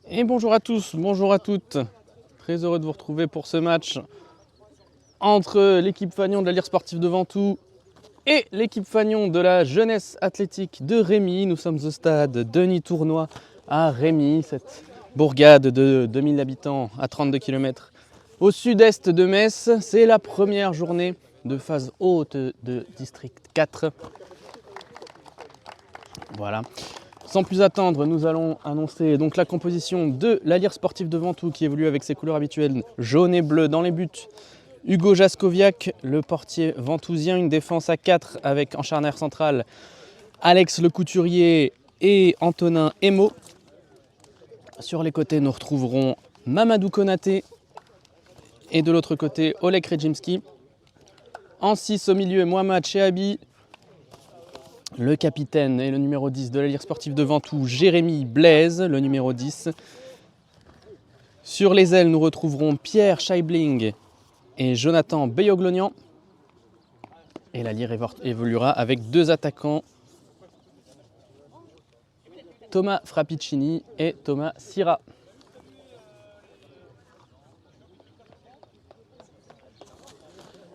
Et bonjour à tous, bonjour à toutes. Très heureux de vous retrouver pour ce match entre l'équipe Fagnon de la Lyre Sportive de Ventoux et l'équipe Fagnon de la Jeunesse Athlétique de Rémy. Nous sommes au stade Denis-Tournois à Rémy, cette bourgade de 2000 habitants à 32 km au sud-est de Metz. C'est la première journée de phase haute de District 4. Voilà. Sans plus attendre, nous allons annoncer donc la composition de la Lyre Sportive de Ventoux qui évolue avec ses couleurs habituelles jaune et bleu dans les buts. Hugo Jaskowiak, le portier ventousien, une défense à 4 avec en charnière centrale Alex Le Couturier et Antonin Emo. Sur les côtés, nous retrouverons Mamadou Konaté et de l'autre côté Oleg Rejimski. En 6 au milieu, Mohamed Chehabi. Le capitaine et le numéro 10 de la Lyre Sportive de Ventoux, Jérémy Blaise, le numéro 10. Sur les ailes, nous retrouverons Pierre Scheibling et Jonathan Beyoglonian. Et la Lyre évoluera avec deux attaquants, Thomas Frappicini et Thomas Sira.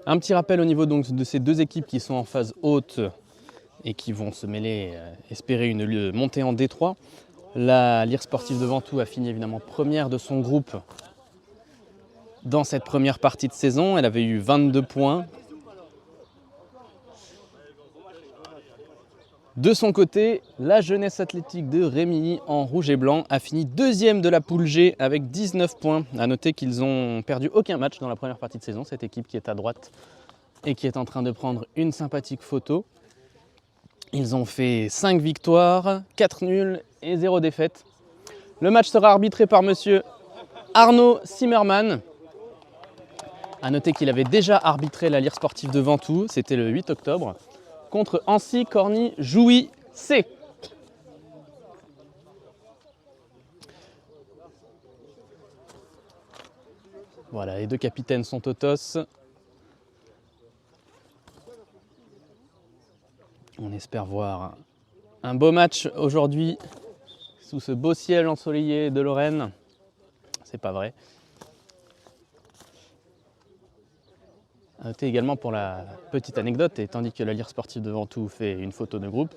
Un petit rappel au niveau donc de ces deux équipes qui sont en phase haute et qui vont se mêler, espérer une montée en D3. La Lyre Sportive de Ventoux a fini évidemment première de son groupe dans cette première partie de saison. Elle avait eu 22 points. De son côté, la Jeunesse Athlétique de Rémy en rouge et blanc a fini deuxième de la poule G avec 19 points. A noter qu'ils ont perdu aucun match dans la première partie de saison, cette équipe qui est à droite et qui est en train de prendre une sympathique photo. Ils ont fait 5 victoires, 4 nuls et 0 défaite. Le match sera arbitré par monsieur Arnaud Zimmermann. A noter qu'il avait déjà arbitré la Lyre Sportive de Ventoux, c'était le 8 octobre, contre Ancy Corny Jouy C. Voilà, les deux capitaines sont au TOS. On espère voir un beau match aujourd'hui sous ce beau ciel ensoleillé de Lorraine. C'est pas vrai. A noter également pour la petite anecdote, et tandis que la Lyre Sportive de Ventoux fait une photo de groupe,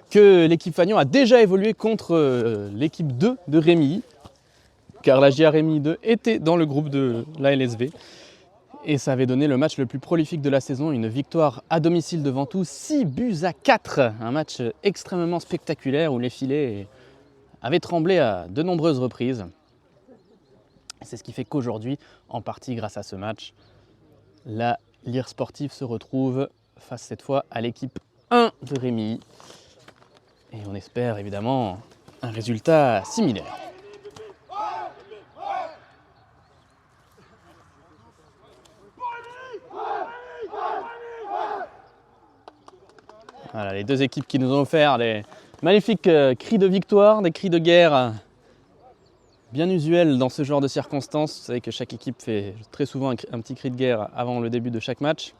que l'équipe Fagnon a déjà évolué contre l'équipe 2 de Rémy, car la JA Rémy 2 était dans le groupe de la LSV. Et ça avait donné le match le plus prolifique de la saison, une victoire à domicile de Ventoux, 6-4. Un match extrêmement spectaculaire où les filets avaient tremblé à de nombreuses reprises. C'est ce qui fait qu'aujourd'hui, en partie grâce à ce match, la Lyre Sportive se retrouve face cette fois à l'équipe 1 de Rémy. Et on espère évidemment un résultat similaire. Voilà, les deux équipes qui nous ont offert des magnifiques cris de victoire, des cris de guerre bien usuels dans ce genre de circonstances. Vous savez que chaque équipe fait très souvent un petit cri de guerre avant le début de chaque match.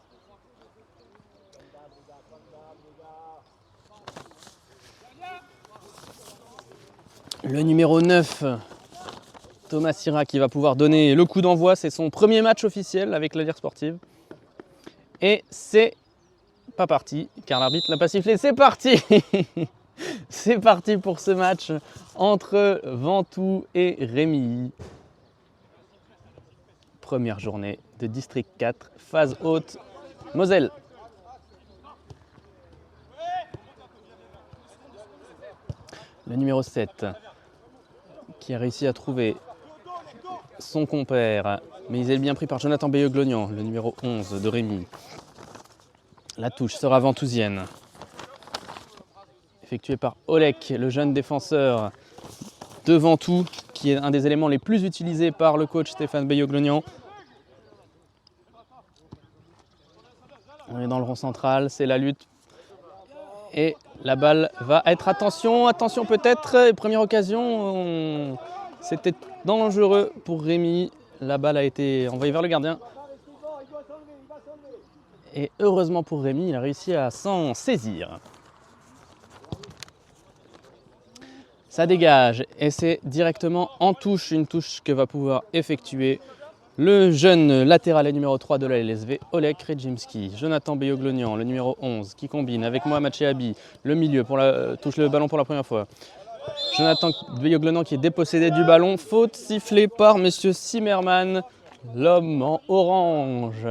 Le numéro 9, Thomas Sira, qui va pouvoir donner le coup d'envoi. C'est son premier match officiel avec la Lyre Sportive. Et c'est pas parti, car l'arbitre l'a pas sifflé. C'est parti. C'est parti pour ce match entre Ventoux et Rémy. Première journée de District 4, phase haute, Moselle. Le numéro 7, qui a réussi à trouver son compère, mais il est bien pris par Jonathan Beyoglonian, le numéro 11 de Rémy. La touche sera ventousienne, effectuée par Olek, le jeune défenseur de Ventoux, qui est un des éléments les plus utilisés par le coach Stéphane Beyoglonian. On est dans le rond central, c'est la lutte. Et la balle va être, attention peut-être, première occasion, c'était dangereux pour Rémy. La balle a été envoyée vers le gardien. Et heureusement pour Rémy, il a réussi à s'en saisir. Ça dégage et c'est directement en touche, une touche que va pouvoir effectuer le jeune latéral et numéro 3 de la LSV, Oleg Redzimski. Jonathan Beyoglonian, le numéro 11, qui combine avec Mohamed Chehabi, le milieu, touche le ballon pour la première fois. Jonathan Beyoglonian qui est dépossédé du ballon. Faute sifflée par Monsieur Zimmermann, l'homme en orange,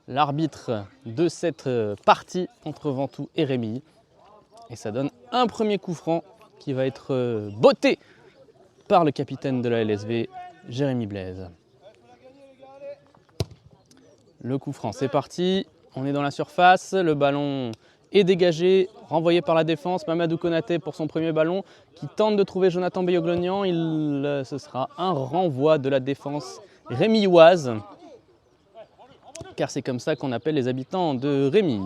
l'arbitre de cette partie entre Ventoux et Rémy. Et ça donne un premier coup franc qui va être botté par le capitaine de la LSV, Jérémy Blaise. Le coup franc, c'est parti. On est dans la surface. Le ballon est dégagé, renvoyé par la défense. Mamadou Konaté pour son premier ballon qui tente de trouver Jonathan Beyoglonian. Ce sera un renvoi de la défense rémilloise, car c'est comme ça qu'on appelle les habitants de Rémy.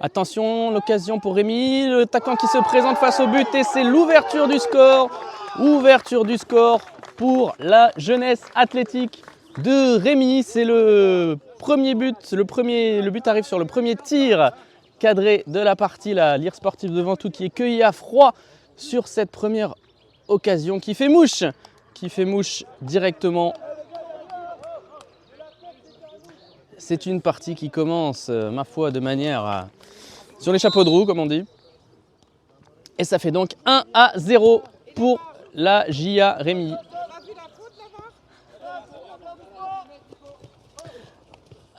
Attention, l'occasion pour Rémy, l'attaquant qui se présente face au but et c'est l'ouverture du score. Ouverture du score pour la jeunesse athlétique de Rémy. C'est le premier but, le but arrive sur le premier tir cadré de la partie, la Lire Sportive de Ventoux qui est cueillie à froid sur cette première occasion qui fait mouche directement. C'est une partie qui commence, ma foi, de manière sur les chapeaux de roue, comme on dit. Et ça fait donc 1-0 pour la JA Rémy.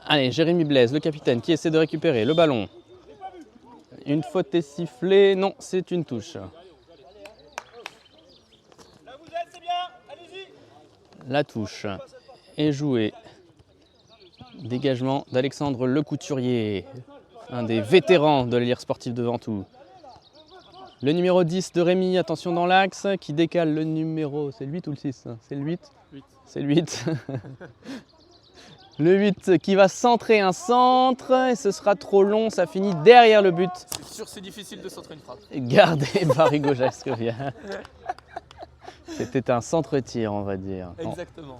Allez, Jérémy Blaise, le capitaine, qui essaie de récupérer le ballon. Une faute est sifflée. Non, c'est une touche. La touche est jouée. Dégagement d'Alexandre Lecouturier, un des vétérans de la Lire Sportive de Ventoux. Le numéro 10 de Rémy, attention dans l'axe, qui décale le numéro... C'est le 8 ou le 6 ? C'est le 8 ? C'est le 8. Le 8 qui va centrer un centre, et ce sera trop long, ça finit derrière le but. C'est sûr, c'est difficile de centrer une frappe. Gardé par Hugo Jaskovia. C'était un centre-tir, on va dire. Exactement.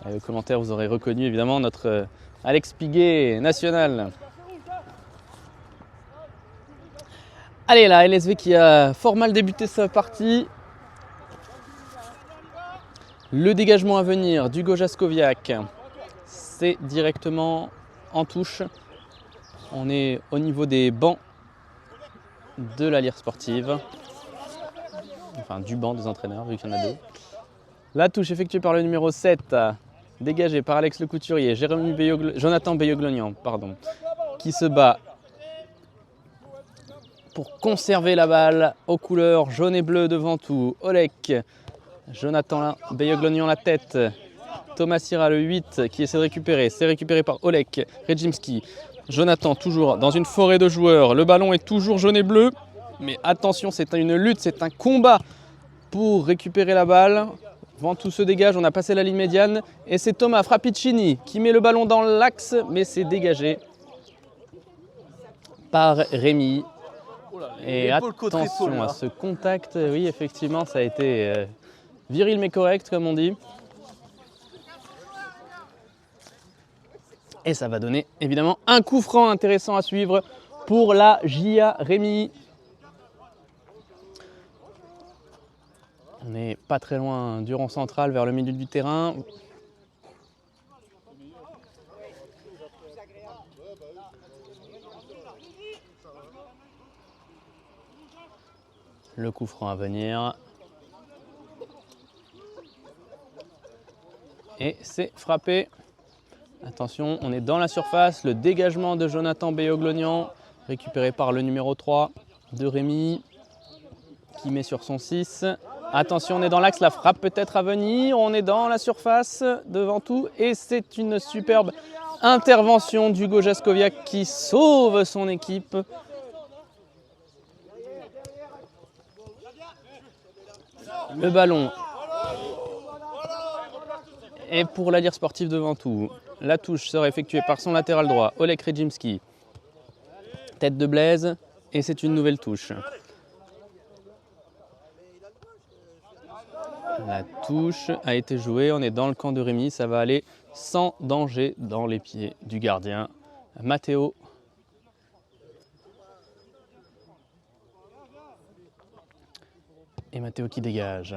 Et au commentaire, vous aurez reconnu évidemment notre Alex Piguet national. Allez, la LSV qui a fort mal débuté sa partie. Le dégagement à venir d'Hugo Jaskowiak, c'est directement en touche. On est au niveau des bancs de la Lire Sportive. Enfin, du banc des entraîneurs, vu qu'il y en a deux. La touche effectuée par le numéro 7, dégagée par Alex Lecouturier, Jonathan Beyoglonian, qui se bat pour conserver la balle aux couleurs jaune et bleu de Ventoux. Olek, Jonathan Beyoglonian la tête, Thomas Sira le 8 qui essaie de récupérer, c'est récupéré par Olek Redzimski. Jonathan toujours dans une forêt de joueurs, le ballon est toujours jaune et bleu, mais attention, c'est une lutte, c'est un combat pour récupérer la balle. Ventoux se dégage, on a passé la ligne médiane et c'est Thomas Frappicini qui met le ballon dans l'axe, mais c'est dégagé par Rémy. Et attention à ce contact, oui effectivement ça a été viril mais correct comme on dit. Et ça va donner évidemment un coup franc intéressant à suivre pour la JA Rémy. On n'est pas très loin du rond central vers le milieu du terrain. Le coup franc à venir. Et c'est frappé. Attention, on est dans la surface. Le dégagement de Jonathan Beyoglonian, récupéré par le numéro 3 de Rémy, qui met sur son 6. Attention, on est dans l'axe, la frappe peut-être à venir. On est dans la surface de Ventoux. Et c'est une superbe intervention d'Hugo Jaskowiak qui sauve son équipe. Le ballon est pour la Lire Sportive de Ventoux. La touche sera effectuée par son latéral droit, Oleg Redzimski. Tête de Blaise, et c'est une nouvelle touche. La touche a été jouée, on est dans le camp de Rémy, ça va aller sans danger dans les pieds du gardien, Matteo. Et Matteo qui dégage.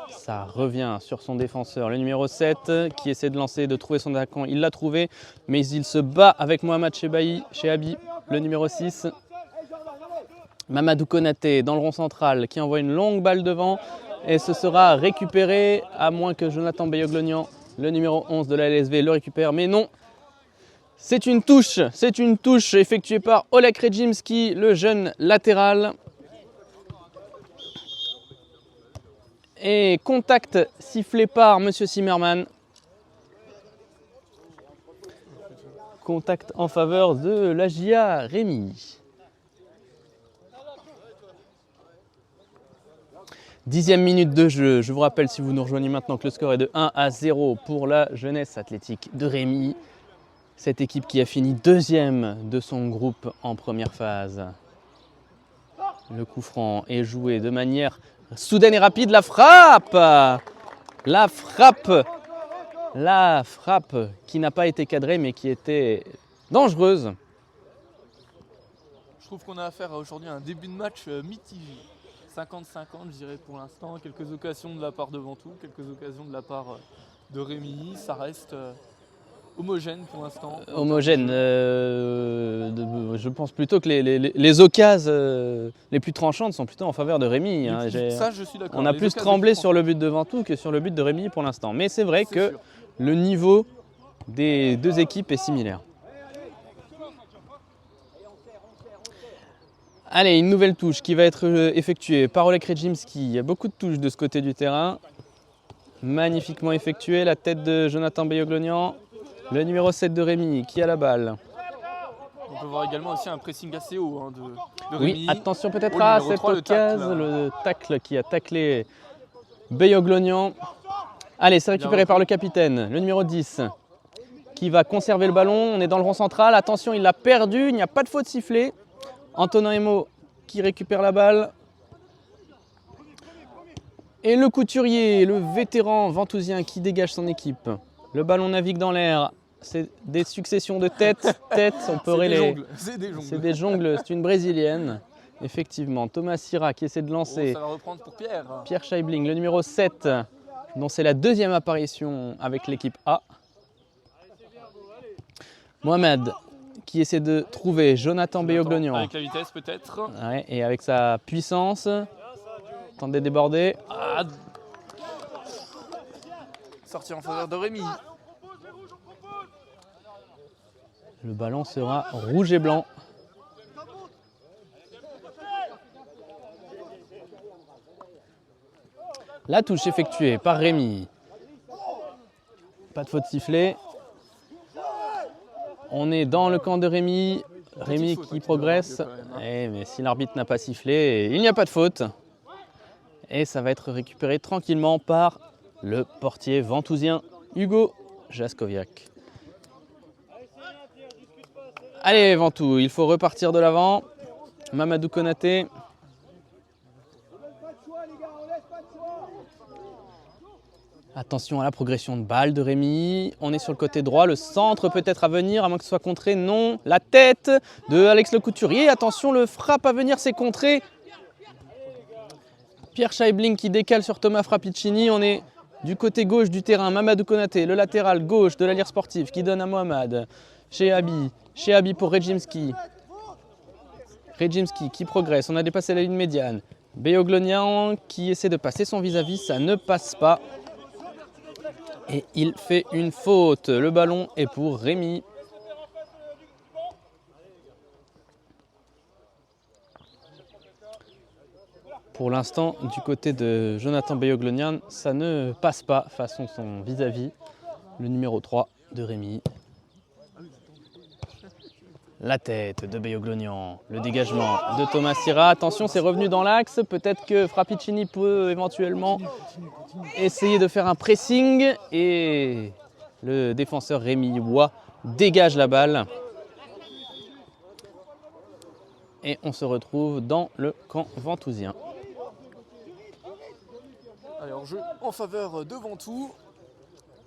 Ça revient sur son défenseur, le numéro 7, qui essaie de lancer, de trouver son attaquant. Il l'a trouvé, mais il se bat avec Mohamed Chehabi, le numéro 6. Mamadou Konaté dans le rond central qui envoie une longue balle devant. Et ce sera récupéré, à moins que Jonathan Beyoglonian, le numéro 11 de la LSV, le récupère. Mais non, c'est une touche effectuée par Oleg Rejimski, le jeune latéral. Et contact sifflé par Monsieur Zimmermann. Contact en faveur de l'AJA Rémy. 10e minute de jeu. Je vous rappelle, si vous nous rejoignez maintenant, que le score est de 1-0 pour la jeunesse athlétique de Rémy. Cette équipe qui a fini 2e de son groupe en première phase. Le coup franc est joué de manière soudaine et rapide. La frappe qui n'a pas été cadrée mais qui était dangereuse. Je trouve qu'on a affaire à aujourd'hui à un début de match mitigé. 50-50 je dirais pour l'instant. Quelques occasions de la part de Ventoux, quelques occasions de la part de Rémy. Ça reste homogène pour l'instant. Homogène. Je pense plutôt que les occasions les plus tranchantes sont plutôt en faveur de Rémy. Hein. Ça, je suis d'accord. On a plus tremblé sur le but de Ventoux que sur le but de Rémy pour l'instant. Mais c'est vrai que le niveau des deux équipes est similaire. Allez, une nouvelle touche qui va être effectuée par Oleg Rejimski. Il y a beaucoup de touches de ce côté du terrain. Magnifiquement effectuée. La tête de Jonathan Beyoglonian. Le numéro 7 de Rémy qui a la balle. On peut voir également aussi un pressing assez haut de Rémy. Oui, attention peut-être à cette occasion. Le tacle qui a taclé Beyoglonian. Allez, c'est récupéré par le capitaine, le numéro 10, qui va conserver le ballon. On est dans le rond central. Attention, il l'a perdu. Il n'y a pas de faute sifflée. Antonin Emo qui récupère la balle. Et le couturier, le vétéran ventousien qui dégage son équipe. Le ballon navigue dans l'air. C'est des successions de têtes. On peut relayer. C'est des jongles. C'est une brésilienne. Effectivement. Thomas Sira qui essaie de lancer. Ça va reprendre pour Pierre. Pierre Scheibling, le numéro 7, dont c'est la deuxième apparition avec l'équipe A. Mohamed qui essaie de trouver Jonathan Beyoglonian. Avec la vitesse peut-être. Ouais, et avec sa puissance. Tente de déborder. Sortie en faveur de Rémy. Le ballon sera rouge et blanc. La touche effectuée par Rémy. Pas de faute sifflée. On est dans le camp de Rémy. Rémy qui progresse. Mais si l'arbitre n'a pas sifflé, il n'y a pas de faute. Et ça va être récupéré tranquillement par le portier ventousien Hugo Jaskowiak. Allez Ventoux, il faut repartir de l'avant. Mamadou Konaté. Attention à la progression de balle de Rémy. On est sur le côté droit. Le centre peut-être à venir, à moins que ce soit contré. Non. La tête de Alex Le Couturier. Attention, le frappe à venir, c'est contré. Pierre Scheibling qui décale sur Thomas Frappicini. On est du côté gauche du terrain. Mamadou Konaté, le latéral gauche de l'Allier Sportif qui donne à Mohamed. Chehabi pour Rejimski. Rejimski qui progresse. On a dépassé la ligne médiane. Beyoglonian qui essaie de passer son vis-à-vis. Ça ne passe pas. Et il fait une faute. Le ballon est pour Rémy. Pour l'instant, du côté de Jonathan Beyoglonian, ça ne passe pas façon son vis-à-vis. Le numéro 3 de Rémy. La tête de Beyoglonian, le dégagement de Thomas Sira. Attention, c'est revenu dans l'axe. Peut-être que Frappicini peut éventuellement essayer de faire un pressing. Et le défenseur Rémy Waugh dégage la balle. Et on se retrouve dans le camp ventousien. Allez, en jeu en faveur de Ventoux.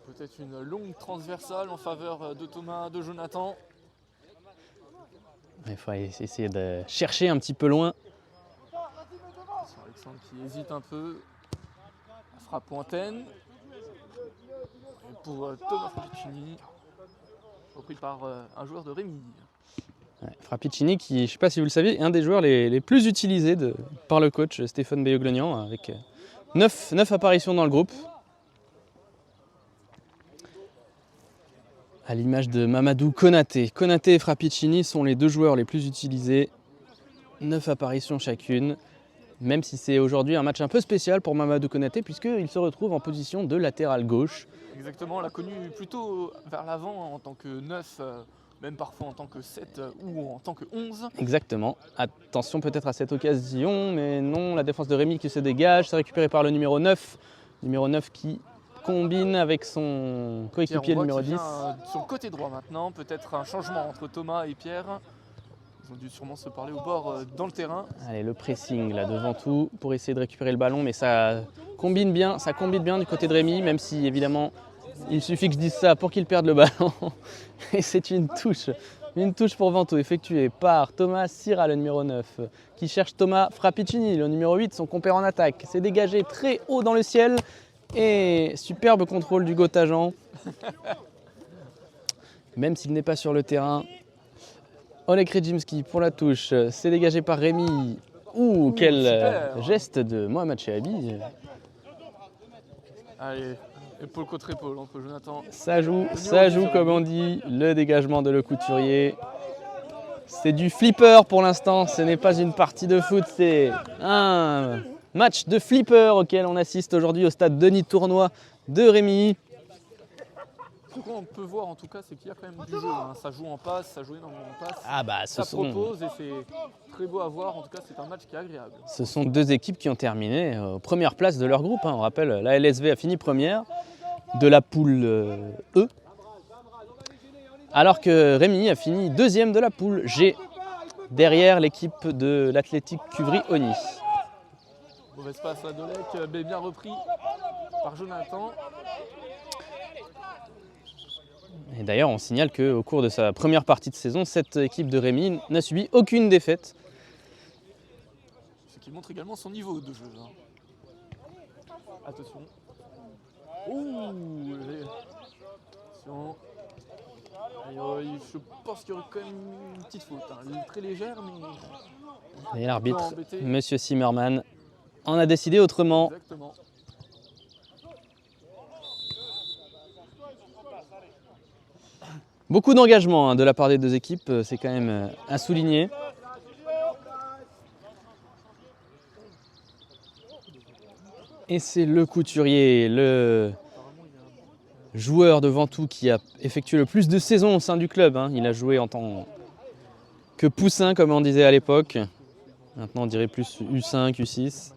Peut-être une longue transversale en faveur de Thomas, de Jonathan. Il faut essayer de chercher un petit peu loin. Alexandre qui hésite un peu. La frappe lointaine. Et pour Thomas Frappicini, repris par un joueur de Rémy. Ouais, Frappicini qui, je ne sais pas si vous le saviez, est un des joueurs les plus utilisés par le coach Stéphane Beyoglognan avec 9 apparitions dans le groupe. À l'image de Mamadou Konaté. Konaté et Frappicini sont les deux joueurs les plus utilisés. 9 apparitions chacune. Même si c'est aujourd'hui un match un peu spécial pour Mamadou Konaté puisqu'il se retrouve en position de latéral gauche. Exactement, on l'a connu plutôt vers l'avant en tant que 9, même parfois en tant que 7 ou en tant que 11. Exactement. Attention peut-être à cette occasion, mais non, la défense de Rémy qui se dégage. C'est récupéré par le numéro 9. Numéro 9 qui combine avec son coéquipier numéro 10. Sur le côté droit maintenant, peut-être un changement entre Thomas et Pierre. Ils ont dû sûrement se parler au bord dans le terrain. Allez, le pressing là devant tout pour essayer de récupérer le ballon, mais ça combine bien du côté de Rémy, même si évidemment il suffit que je dise ça pour qu'il perde le ballon. Et c'est une touche pour Ventoux effectuée par Thomas Sira, le numéro 9, qui cherche Thomas Frappicini, le numéro 8, son compère en attaque. C'est dégagé très haut dans le ciel et superbe contrôle du Gotajan. Même s'il n'est pas sur le terrain. Oleg Rejimski pour la touche, c'est dégagé par Rémy. Quel geste de Mohamed Chehabi. Allez, épaule contre épaule entre Jonathan. Ça joue comme on dit, le dégagement de Le Couturier. C'est du flipper pour l'instant, ce n'est pas une partie de foot, c'est un match de flipper auquel on assiste aujourd'hui au stade Denis Tournois de Rémy. Ce qu'on peut voir en tout cas, c'est qu'il y a quand même du jeu. Hein. Ça joue en passe, ça joue énormément en passe. Ça propose et c'est très beau à voir. En tout cas, c'est un match qui est agréable. Ce sont deux équipes qui ont terminé aux premières places de leur groupe. Hein. On rappelle, la LSV a fini première de la poule E, alors que Rémy a fini deuxième de la poule G, derrière l'équipe de l'Athletic Cuvry-Oni. Mauvais passe à Dolek, bien repris par Jonathan. Et d'ailleurs, on signale qu'au cours de sa première partie de saison, cette équipe de Rémy n'a subi aucune défaite. Ce qui montre également son niveau de jeu. Hein. Attention. Attention. Je pense qu'il y aurait quand même une petite faute. Hein. Très légère, mais... Et l'arbitre, Monsieur Zimmermann, en a décidé autrement. Exactement. Beaucoup d'engagement de la part des deux équipes, c'est quand même à souligner. Et c'est Le Couturier, le joueur de Ventoux qui a effectué le plus de saisons au sein du club. Hein. Il a joué en tant que poussin, comme on disait à l'époque. Maintenant, on dirait plus U5, U6.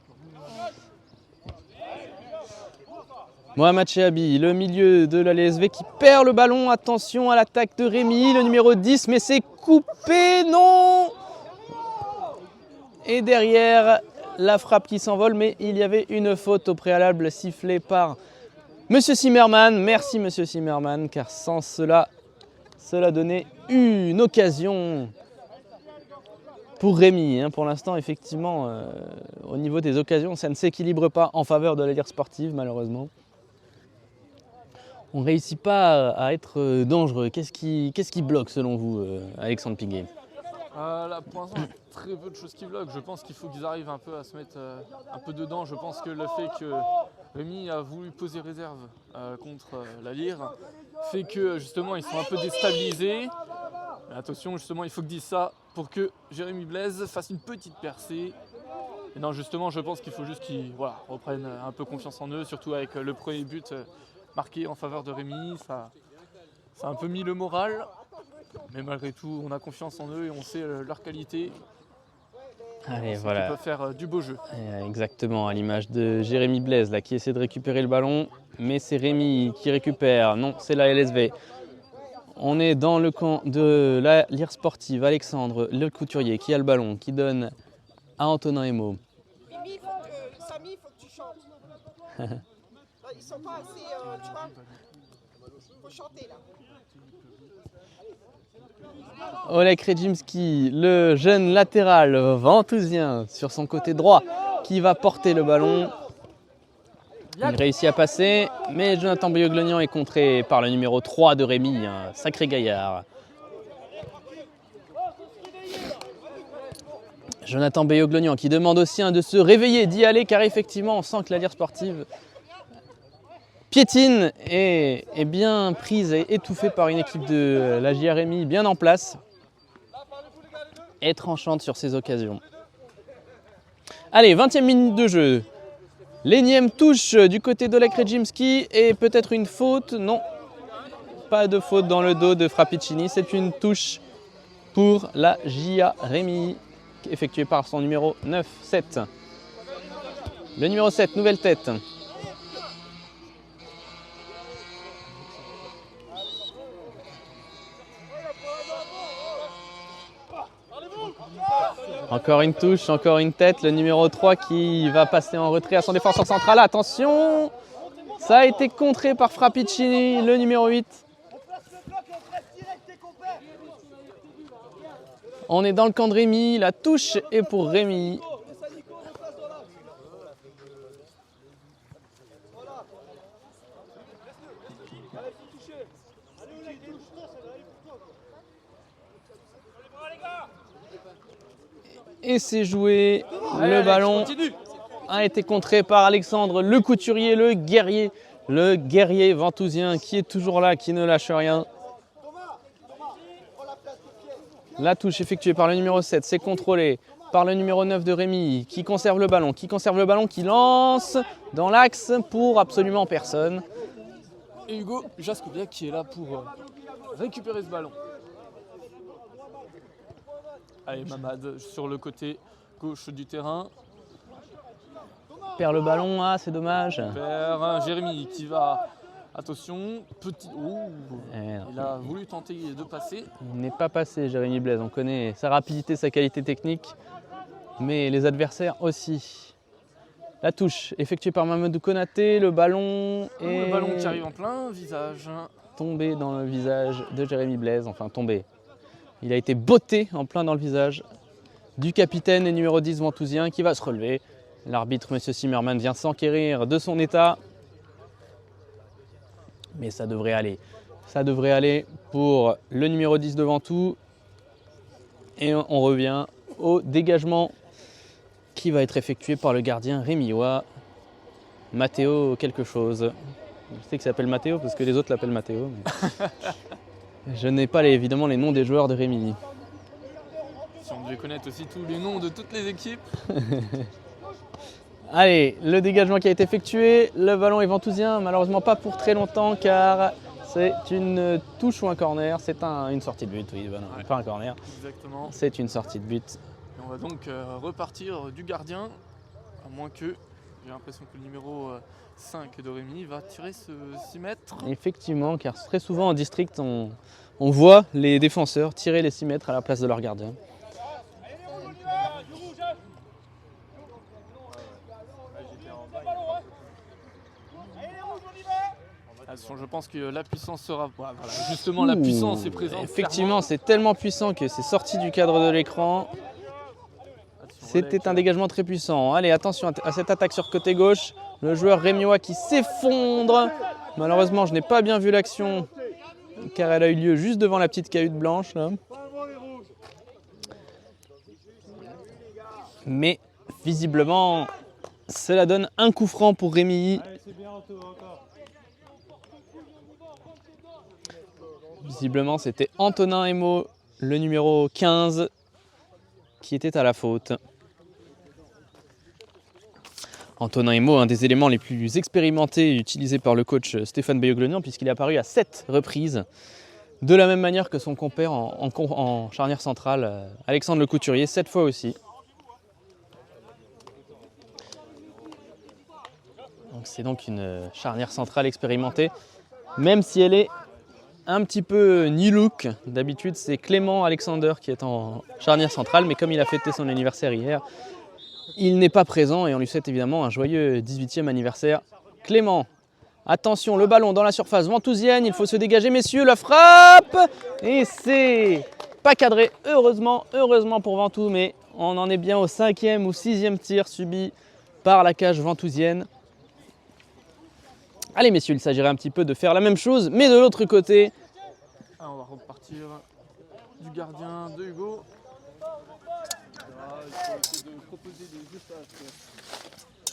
Mohamed Chehabi, le milieu de la LSV qui perd le ballon. Attention à l'attaque de Rémy, le numéro 10, mais c'est coupé, non! Et derrière, la frappe qui s'envole, mais il y avait une faute au préalable sifflée par Monsieur Zimmermann. Merci Monsieur Zimmermann, car sans cela donnait une occasion pour Rémy. Pour l'instant, effectivement, au niveau des occasions, ça ne s'équilibre pas en faveur de la Lire sportive, malheureusement. On ne réussit pas à être dangereux. Qu'est-ce qui bloque selon vous, Alexandre Piguet? Là, pour l'instant, très peu de choses qui bloquent. Je pense qu'il faut qu'ils arrivent un peu à se mettre un peu dedans. Je pense que le fait que Rémy a voulu poser réserve contre la Lire fait que justement ils sont un peu déstabilisés. Mais attention, justement, il faut que dise ça pour que Jérémy Blaise fasse une petite percée. Et non, justement, je pense qu'il faut juste qu'ils reprennent un peu confiance en eux, surtout avec le premier but marqué en faveur de Rémy. Ça a un peu mis le moral. Mais malgré tout, on a confiance en eux et on sait leur qualité. Allez, voilà. Ils peuvent faire du beau jeu. Exactement, à l'image de Jérémy Blaise là, qui essaie de récupérer le ballon. Mais c'est Rémy qui récupère. Non, c'est la LSV. On est dans le camp de la Lire sportive. Alexandre Le Couturier qui a le ballon, qui donne à Antonin Emo. Mimi, Samy, il faut que tu chantes. Ils sont pas assez, tu vois. Il faut chanter là. Oleg Rejimski, le jeune latéral ventousien sur son côté droit qui va porter le ballon. Il réussit à passer, mais Jonathan Beyoglonian est contré par le numéro 3 de Rémi, un sacré gaillard. Jonathan Beyoglonian qui demande aussi de se réveiller, d'y aller, car effectivement on sent que l'Allier sportive piétine et est bien prise et étouffée par une équipe de la JA Rémi bien en place et tranchante sur ces occasions. Allez, 20e minute de jeu. L'énième touche du côté d'Oleg Rejimski et peut-être une faute. Non, pas de faute dans le dos de Frappicini. C'est une touche pour la JA Rémi effectuée par son numéro 9, 7. Le numéro 7, nouvelle tête. Encore une touche, encore une tête. Le numéro 3 qui va passer en retrait à son défenseur central. Attention, ça a été contré par Frappicini, le numéro 8. On est dans le camp de Rémi. La touche est pour Rémi. Et c'est joué. Le ballon a été contré par Alexandre Le Couturier, le guerrier ventousien qui est toujours là, qui ne lâche rien. La touche effectuée par le numéro 7, c'est contrôlé par le numéro 9 de Rémi qui conserve le ballon, qui lance dans l'axe pour absolument personne. Et Hugo Jascoviak qui est là pour récupérer ce ballon. Allez, Mamad sur le côté gauche du terrain. Perd le ballon, ah c'est dommage. Vers Jérémy qui va, attention, petit, il a voulu tenter de passer. Il n'est pas passé Jérémy Blaise, on connaît sa rapidité, sa qualité technique, mais les adversaires aussi. La touche effectuée par Mamadou Konaté, le ballon est... Le ballon qui arrive en plein visage. Tombé dans le visage de Jérémy Blaise, enfin tombé. Il a été botté en plein dans le visage du capitaine et numéro 10 ventousien qui va se relever. L'arbitre, M. Zimmermann, vient s'enquérir de son état. Mais ça devrait aller. Ça devrait aller pour le numéro 10 de Ventoux. Et on revient au dégagement qui va être effectué par le gardien rémillois, Matteo quelque chose. Je sais qu'il s'appelle Matteo parce que les autres l'appellent Matteo. Mais... Je n'ai pas évidemment les noms des joueurs de Rémi. Si on devait connaître aussi tous les noms de toutes les équipes. Allez, le dégagement qui a été effectué. Le ballon est ventousien, malheureusement pas pour très longtemps car c'est une touche ou un corner. C'est une sortie de but, oui, ben non, pas un corner. Exactement. C'est une sortie de but. Et on va donc repartir du gardien, à moins que j'ai l'impression que le numéro 5 de Rémi va tirer ce 6 mètres. Effectivement, car très souvent en district, on voit les défenseurs tirer les 6 mètres à la place de leur gardien. Je pense que la puissance sera... Voilà, justement, la puissance est présente. Effectivement, c'est tellement puissant que c'est sorti du cadre de l'écran. C'était un dégagement très puissant. Allez, attention à cette attaque sur côté gauche. Le joueur rémiois qui s'effondre. Malheureusement, je n'ai pas bien vu l'action car elle a eu lieu juste devant la petite cahute blanche, là. Mais visiblement, cela donne un coup franc pour Rémi. Visiblement, c'était Antonin Emo, le numéro 15, qui était à la faute. Antonin Emo, un des éléments les plus expérimentés utilisés par le coach Stéphane Beyoglonian, puisqu'il est apparu à 7 reprises, de la même manière que son compère en charnière centrale, Alexandre Le Couturier, 7 fois aussi. C'est donc une charnière centrale expérimentée, même si elle est un petit peu new look. D'habitude, c'est Clément Alexander qui est en charnière centrale, mais comme il a fêté son anniversaire hier, il n'est pas présent et on lui souhaite évidemment un joyeux 18e anniversaire. Clément, Attention, le ballon dans la surface ventousienne. Il faut se dégager, messieurs. La frappe. Et c'est pas cadré. Heureusement pour Ventoux. Mais on en est bien au 5e ou 6e tir subi par la cage ventousienne. Allez, messieurs, il s'agirait un petit peu de faire la même chose. Mais de l'autre côté. On va repartir du gardien de Hugo. Il faut essayer de proposer des espaces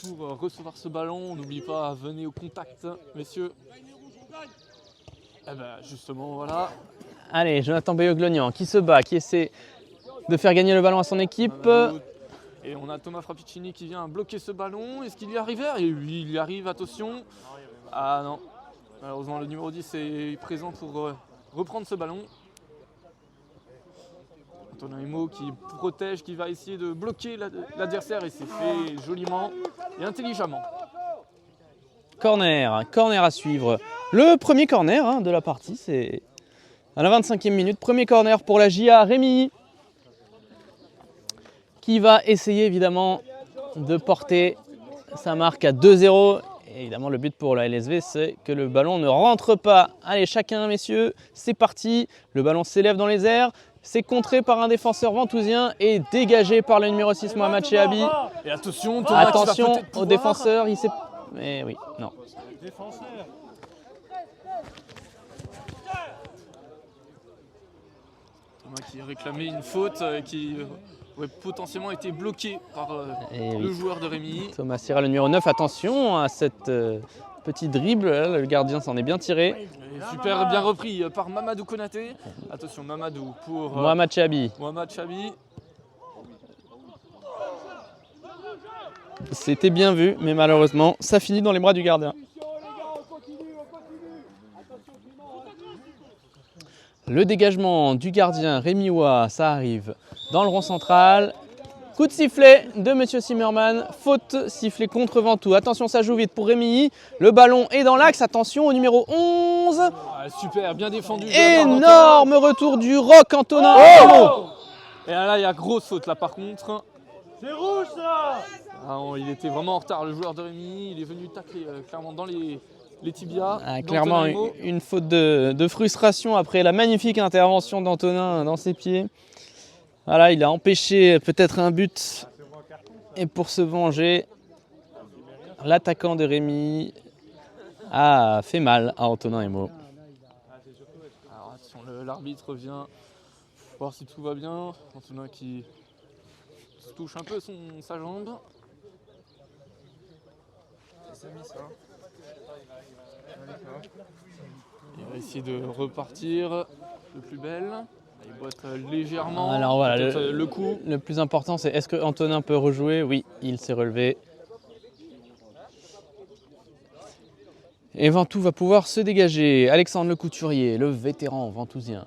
pour recevoir ce ballon. N'oublie pas, venez au contact, messieurs. Eh ben, justement, voilà. Allez, Jonathan Beyoglognan qui se bat, qui essaie de faire gagner le ballon à son équipe. Et on a Thomas Frappicini qui vient bloquer ce ballon. Est-ce qu'il y arrivait? Et oui, il y arrive, attention. Ah non, malheureusement le numéro 10 est présent pour reprendre ce ballon. Antonin Emo qui protège, qui va essayer de bloquer l'adversaire et c'est fait joliment et intelligemment. Corner à suivre. Le premier corner de la partie, c'est à la 25e minute. Premier corner pour la JA, Rémi, qui va essayer évidemment de porter sa marque à 2-0. Et évidemment, le but pour la LSV, c'est que le ballon ne rentre pas. Allez, chacun, messieurs, c'est parti. Le ballon s'élève dans les airs. C'est contré par un défenseur ventousien et dégagé par le numéro 6, Mohamed Chehabi. Et attention, Thomas attention qui va au défenseur, il s'est... Mais oui, non. Thomas qui réclamait une faute qui aurait potentiellement été bloquée par le joueur de Rémi. Thomas Sierra, le numéro 9, attention à cette petit dribble, là, le gardien s'en est bien tiré. Et super bien repris par Mamadou Konaté. Attention, Mamadou pour Mohamed Chehabi. Mohamed Chabi. C'était bien vu, mais malheureusement, ça finit dans les bras du gardien. Le dégagement du gardien Rémi Ouah, ça arrive dans le rond central. Coup de sifflet de Monsieur Zimmermann, faute sifflée contre Ventoux. Attention, ça joue vite pour Rémi. Le ballon est dans l'axe, attention au numéro 11. Ah, super, bien défendu. Énorme retour du Roc Antonin. Et là, il y a grosse faute là par contre. C'est rouge ça. Il était vraiment en retard le joueur de Rémi. Il est venu tacler clairement dans les tibias. Clairement une faute de frustration après la magnifique intervention d'Antonin dans ses pieds. Voilà, il a empêché peut-être un but. Et pour se venger, l'attaquant de Rémi a fait mal à Antonin Emo. Alors attention, l'arbitre vient voir si tout va bien. Antonin qui se touche un peu sa jambe. Il va essayer de repartir de plus belle. Il boite légèrement. Alors voilà, le coup. Le plus important, c'est est-ce que Antonin peut rejouer? Oui, il s'est relevé. Et Ventoux va pouvoir se dégager. Alexandre Le Couturier, le vétéran ventousien.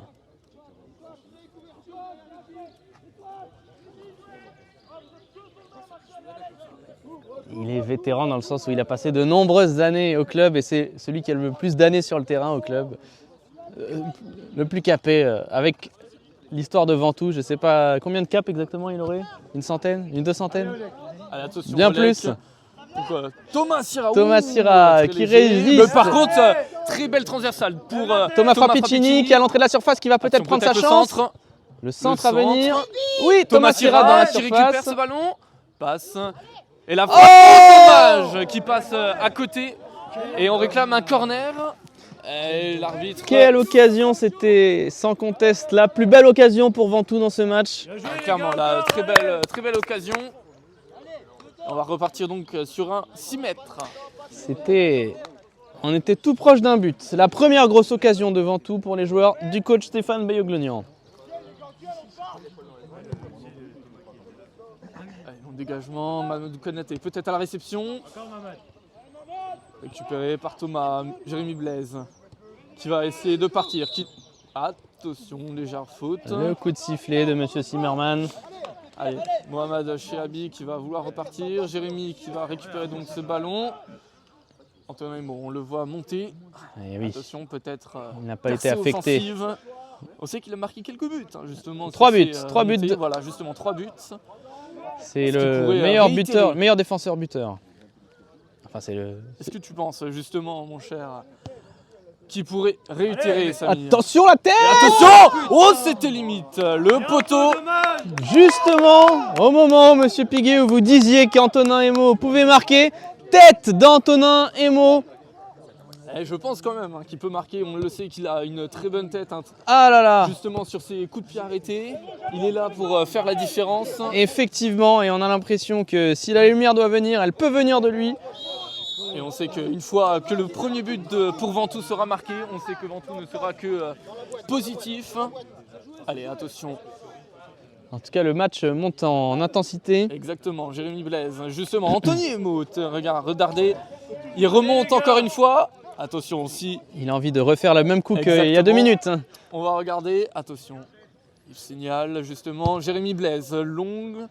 Il est vétéran dans le sens où il a passé de nombreuses années au club et c'est celui qui a le plus d'années sur le terrain au club. Le plus capé avec l'histoire de Ventoux. Je ne sais pas combien de caps exactement il aurait. Une centaine? Une 200? Allez, attention, bien plus. Thomas Sierra. Thomas Sierra qui résiste. Mais par contre, très belle transversale pour Thomas Frappicini qui est à l'entrée de la surface qui va peut-être prendre sa chance. Le centre à venir. Oui, Thomas Sierra dans la qui surface. récupère ce ballon. Passe. Et la frappe dommage qui passe à côté. Et on réclame un corner. Et l'arbitre. Quelle occasion, c'était sans conteste la plus belle occasion pour Ventoux dans ce match. Clairement, la très belle occasion. On va repartir donc sur un 6 mètres. On était tout proche d'un but. C'est la première grosse occasion de Ventoux pour les joueurs du coach Stéphane Beyoglognan. Dégagement, Mamadou Konaté peut-être à la réception. Récupéré par Thomas, Jérémy Blaise qui va essayer de partir. Attention, légère faute. Le coup de sifflet de Monsieur Zimmermann. Allez, Mohamed Chehabi qui va vouloir repartir. Jérémy qui va récupérer donc ce ballon. Antonin, on le voit monter. Oui. Attention, peut-être. Il n'a pas été affecté. Offensive. On sait qu'il a marqué quelques buts, justement. 3 buts. 3 buts. Voilà, justement, 3 buts. C'est le meilleur défenseur buteur. Enfin, c'est le... Est-ce que tu penses justement, mon cher, qui pourrait réitérer Samy? Attention la tête! Attention! Oh, c'était limite. Le poteau. Justement, au moment, monsieur Piguet, où vous disiez qu'Antonin Emo pouvait marquer, tête d'Antonin Emo. Je pense quand même qu'il peut marquer. On le sait qu'il a une très bonne tête. Ah là là! Justement sur ses coups de pied arrêtés. Il est là pour faire la différence. Effectivement, et on a l'impression que si la lumière doit venir, elle peut venir de lui. Et on sait qu'une fois que le premier but pour Ventoux sera marqué, on sait que Ventoux ne sera que positif. Allez, attention. En tout cas, le match monte en intensité. Exactement, Jérémy Blaise. Justement, Anthony Emo, regardez. Il remonte encore une fois. Attention aussi. Il a envie de refaire le même coup qu'il y a Exactement. 2 minutes. On va regarder. Attention. Il signale justement Jérémy Blaise. Longue.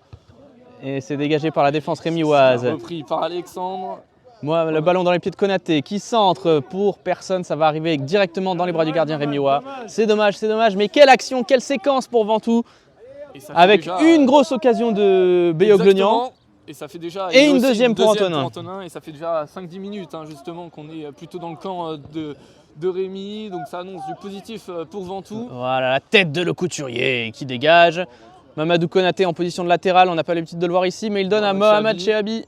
Et c'est dégagé par la défense rémilloise. Repris par Alexandre. Moi, le ballon dans les pieds de Konaté qui centre pour personne. Ça va arriver directement dans les bras du gardien rémillois. C'est dommage, mais quelle action, quelle séquence pour Ventoux. Et ça fait Avec déjà, une grosse occasion de Béoglognan. exactement. Et ça fait déjà Et une aussi deuxième pour Antonin. Et ça fait déjà 5-10 minutes justement qu'on est plutôt dans le camp de Rémi. Donc ça annonce du positif pour Ventoux. Voilà, la tête de Le Couturier qui dégage. Mamadou Konaté en position de latéral. On n'a pas l'habitude de le voir ici, mais il donne à Mohamed Chehabi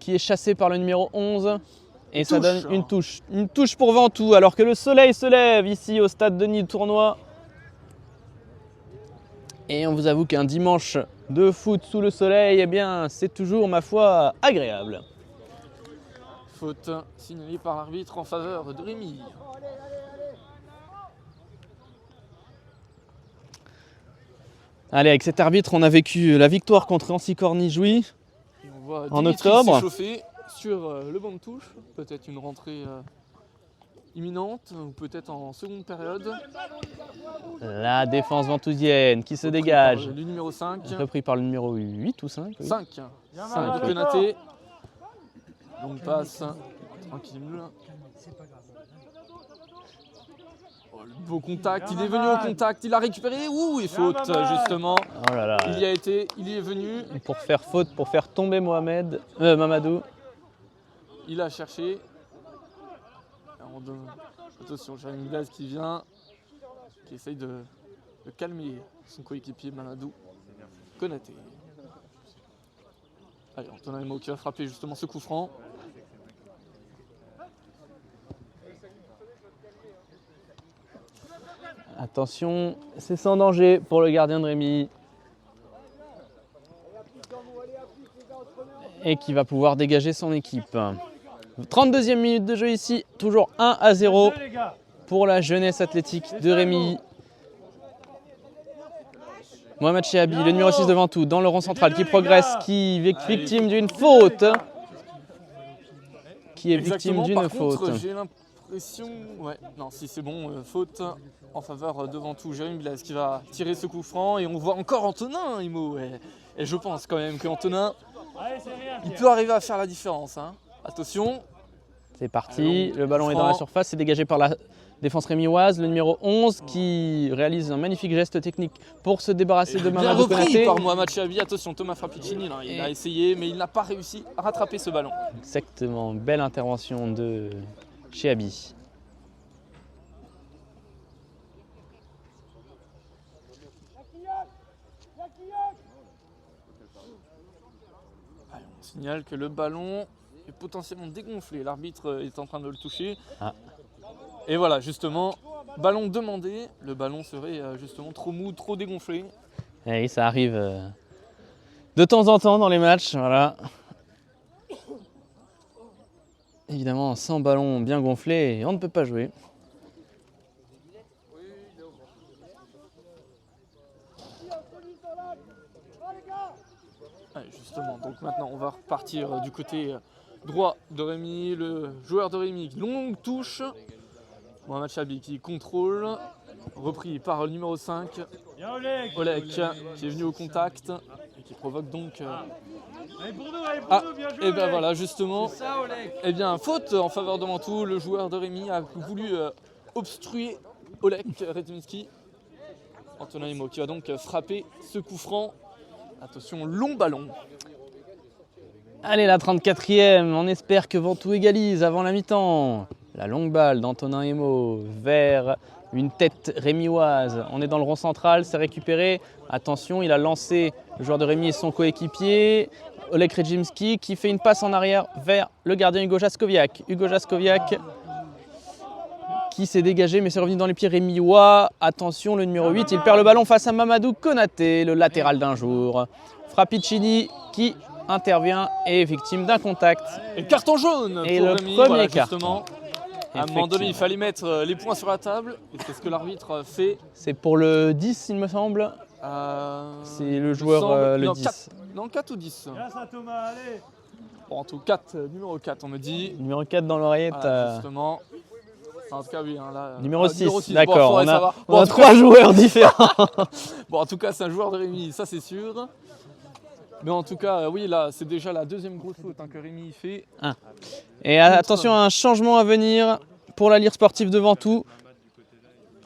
qui est chassé par le numéro 11. Et ça donne une touche. Une touche pour Ventoux alors que le soleil se lève ici au stade Denis-Tournois. Et on vous avoue qu'un dimanche de foot sous le soleil, eh bien, c'est toujours, ma foi, agréable. Faute signalée par l'arbitre en faveur de Rémi. Allez, avec cet arbitre, on a vécu la victoire contre Ancy-Corny-Jouy en Dimitri octobre. s'échauffer sur le banc de touche. Peut-être une rentrée imminente ou peut-être en seconde période. La défense ventousienne qui se Repris dégage. par le numéro 5. Repris par le numéro 8 ou 5 oui. 5. 5 de Konaté. Donc passe. Tranquille. Oh, le beau contact. Il est venu au contact. Il a récupéré. Ouh, et faute justement. Oh là là. Il y a été. Il y est venu. Pour faire faute, pour faire tomber Mamadou. Il a cherché. Attention, Jérémy Blaise qui vient. Qui essaye de calmer son coéquipier Mamadou Konaté. Allez, Antonin Emo qui va frapper justement ce coup franc. Attention, c'est sans danger pour le gardien de Rémi. Et qui va pouvoir dégager son équipe. 32e minute de jeu ici, toujours 1-0 pour la jeunesse athlétique de Rémi. Mohamed Chehabi, le numéro 6 de Ventoux, dans le rond central, qui progresse, qui est victime d'une faute. Par contre, j'ai l'impression... Ouais, non, si c'est bon, faute en faveur de Ventoux. Jérémy Blaise qui va tirer ce coup franc et on voit encore Antonin Imo. Et je pense quand même qu'Antonin, il peut arriver à faire la différence. Attention. C'est parti, le ballon est dans la surface, c'est dégagé par la défense rémilloise, le numéro 11 qui réalise un magnifique geste technique pour se débarrasser de Mamadou Konaté. Bien repris par Mohamed Chehabi, attention Thomas Frappicini, il a essayé mais il n'a pas réussi à rattraper ce ballon. Exactement, belle intervention de Chehabi. Allez, on signale que le ballon est potentiellement dégonflé, l'arbitre est en train de le toucher. Et voilà, justement, ballon demandé, le ballon serait justement trop mou, trop dégonflé. Et ça arrive de temps en temps dans les matchs, voilà. Évidemment, sans ballon bien gonflé, on ne peut pas jouer. Allez, justement, donc maintenant on va repartir du côté droit de Rémi, le joueur de Rémi, longue touche. Mohamed Chehabi qui contrôle, repris par le numéro 5, Oleg qui est venu au contact et qui provoque donc... et ben voilà justement, et bien faute en faveur de Ventoux, le joueur de Rémi a voulu obstruer Oleg Redzinski. Antonin Emo qui va donc frapper ce coup franc. Attention, long ballon. Allez, la 34e, on espère que Ventoux égalise avant la mi-temps. La longue balle d'Antonin Emo vers une tête rémilloise. On est dans le rond central, c'est récupéré. Attention, il a lancé le joueur de Rémy et son coéquipier, Oleg Rejimski, qui fait une passe en arrière vers le gardien Hugo Jaskowiak. Hugo Jaskowiak qui s'est dégagé, mais c'est revenu dans les pieds rémillois. Attention, le numéro 8, il perd le ballon face à Mamadou Konaté, le latéral d'un jour. Frappicini qui intervient et est victime d'un contact. Et carton jaune Et pour le Rémy, premier voilà, carton. justement. À un moment donné, il fallait mettre les points sur la table. Et c'est ce que l'arbitre fait. C'est pour le 10, il me semble. C'est le joueur le 10. 4, non, 4 ou 10. Bon, en tout 4, numéro 4, on me dit. Numéro 4 dans l'oreillette. Voilà, justement. En tout cas, oui. Hein, là, Numéro 6, numéro 6. d'accord. Bon, on a bon, 3 joueurs différents. Bon, en tout cas, c'est un joueur de Rémy, ça c'est sûr. Mais en tout cas, oui, là, c'est déjà la deuxième grosse faute que Rémy fait. Et attention à un changement à venir pour la Lire sportive de Ventoux.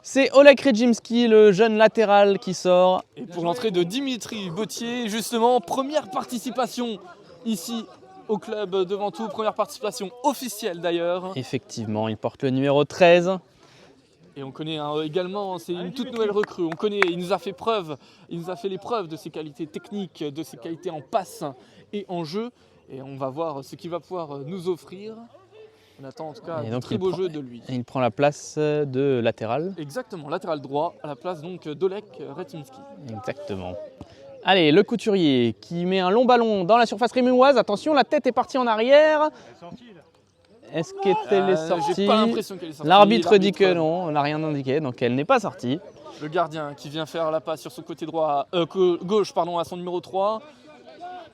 C'est Oleg Rejimski, le jeune latéral, qui sort. Et pour l'entrée de Dimitri Bautier, justement, première participation ici au club de Ventoux, première participation officielle d'ailleurs. Effectivement, il porte le numéro 13. Et on connaît également, c'est une toute nouvelle recrue. On connaît, il nous a fait les preuves de ses qualités techniques, de ses qualités en passe et en jeu. Et on va voir ce qu'il va pouvoir nous offrir. On attend en tout cas un très beau jeu de lui. Et il prend la place de latéral. Exactement, latéral droit, à la place donc d'Oleg Rejimski. Exactement. Allez, le couturier qui met un long ballon dans la surface rémilloise. Attention, la tête est partie en arrière. Est-ce qu'elle est sortie? J'ai pas l'impression qu'elle est sortie. L'arbitre dit que non, on n'a rien indiqué, donc elle n'est pas sortie. Le gardien qui vient faire la passe sur son côté droit, gauche à son numéro 3.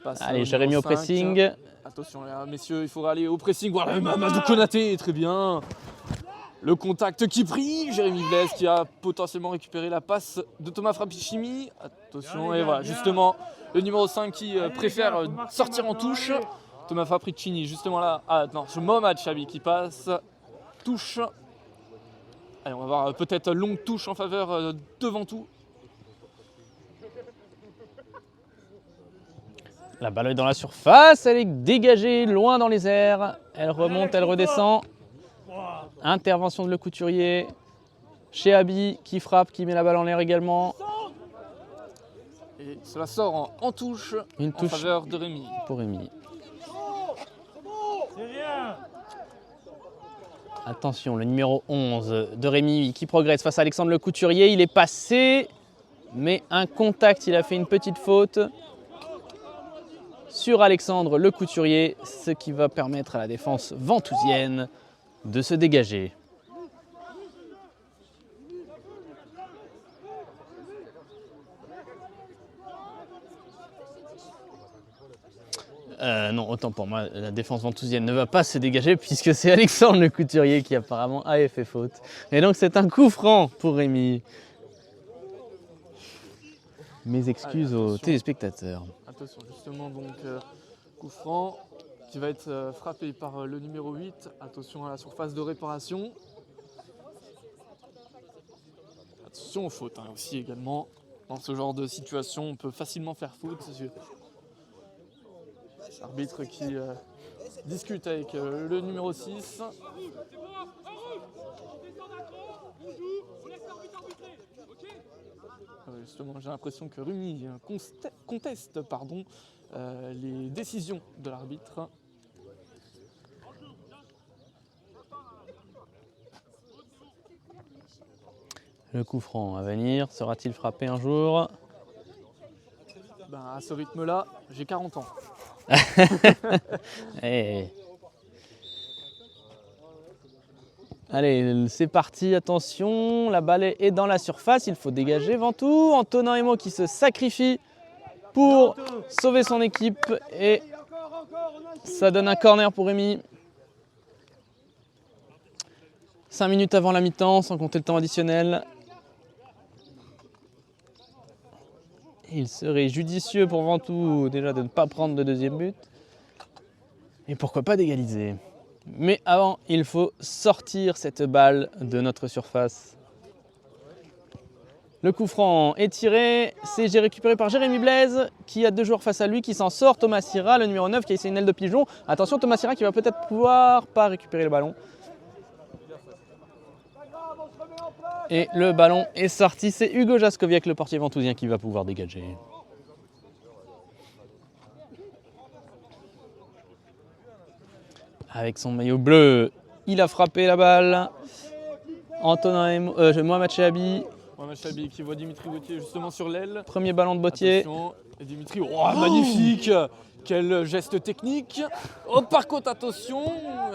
Passe Allez, Jérémy au pressing. Attention là, messieurs, il faudra aller au pressing. Voilà, Mamadou Konaté, très bien. Le contact qui prie, Jérémy Blaise qui a potentiellement récupéré la passe de Thomas Frappicini. Attention, et voilà, justement, le numéro 5 qui préfère sortir en touche. Thomas Frappicini, justement là. Ah non, c'est Mohamed Chabi qui passe. Touche. Allez, on va voir peut-être longue touche en faveur de Ventoux. La balle est dans la surface, elle est dégagée loin dans les airs. Elle remonte, elle redescend. Intervention de le couturier. Chez Abi qui frappe, qui met la balle en l'air également. Et cela sort en touche, Une touche en faveur de Rémy. pour Rémy. Attention, le numéro 11 de Rémy qui progresse face à Alexandre Le Couturier. Il est passé, mais un contact, il a fait une petite faute sur Alexandre Le Couturier, ce qui va permettre à la défense ventousienne de se dégager. Non, autant pour moi, la défense ventousienne ne va pas se dégager puisque c'est Alexandre Le Couturier qui apparemment a fait faute. Et donc c'est un coup franc pour Rémy. Mes excuses aux téléspectateurs. Attention, justement, donc coup franc qui va être frappé par le numéro 8. Attention à la surface de réparation. Attention aux fautes aussi également. Dans ce genre de situation, on peut facilement faire faute. L'arbitre qui discute avec le numéro 6. Justement, j'ai l'impression que Rémy conteste les décisions de l'arbitre. Le coup franc à venir, sera-t-il frappé un jour? À ce rythme-là, j'ai 40 ans. Hey. Allez, c'est parti, attention, la balle est dans la surface, il faut dégager Ventoux. Antonin Emo qui se sacrifie pour sauver son équipe et ça donne un corner pour Rémy. 5 minutes avant la mi-temps, sans compter le temps additionnel. Il serait judicieux pour Ventoux déjà de ne pas prendre de deuxième but. Et pourquoi pas d'égaliser. Mais avant, il faut sortir cette balle de notre surface. Le coup franc est tiré, c'est récupéré par Jérémy Blaise qui a 2 joueurs face à lui, qui s'en sort. Thomas Sira, le numéro 9 qui a essayé une aile de pigeon. Attention, Thomas Sira qui va peut-être pouvoir pas récupérer le ballon. Et le ballon est sorti, c'est Hugo Jaskowiak, le portier ventousien, qui va pouvoir dégager. Avec son maillot bleu, il a frappé la balle. Mohamed Chehabi. Mohamed Chehabi qui voit Dimitri Gauthier justement sur l'aile. Premier ballon de Gauthier. Attention, et Dimitri, magnifique! Quel geste technique! Oh, par contre, attention!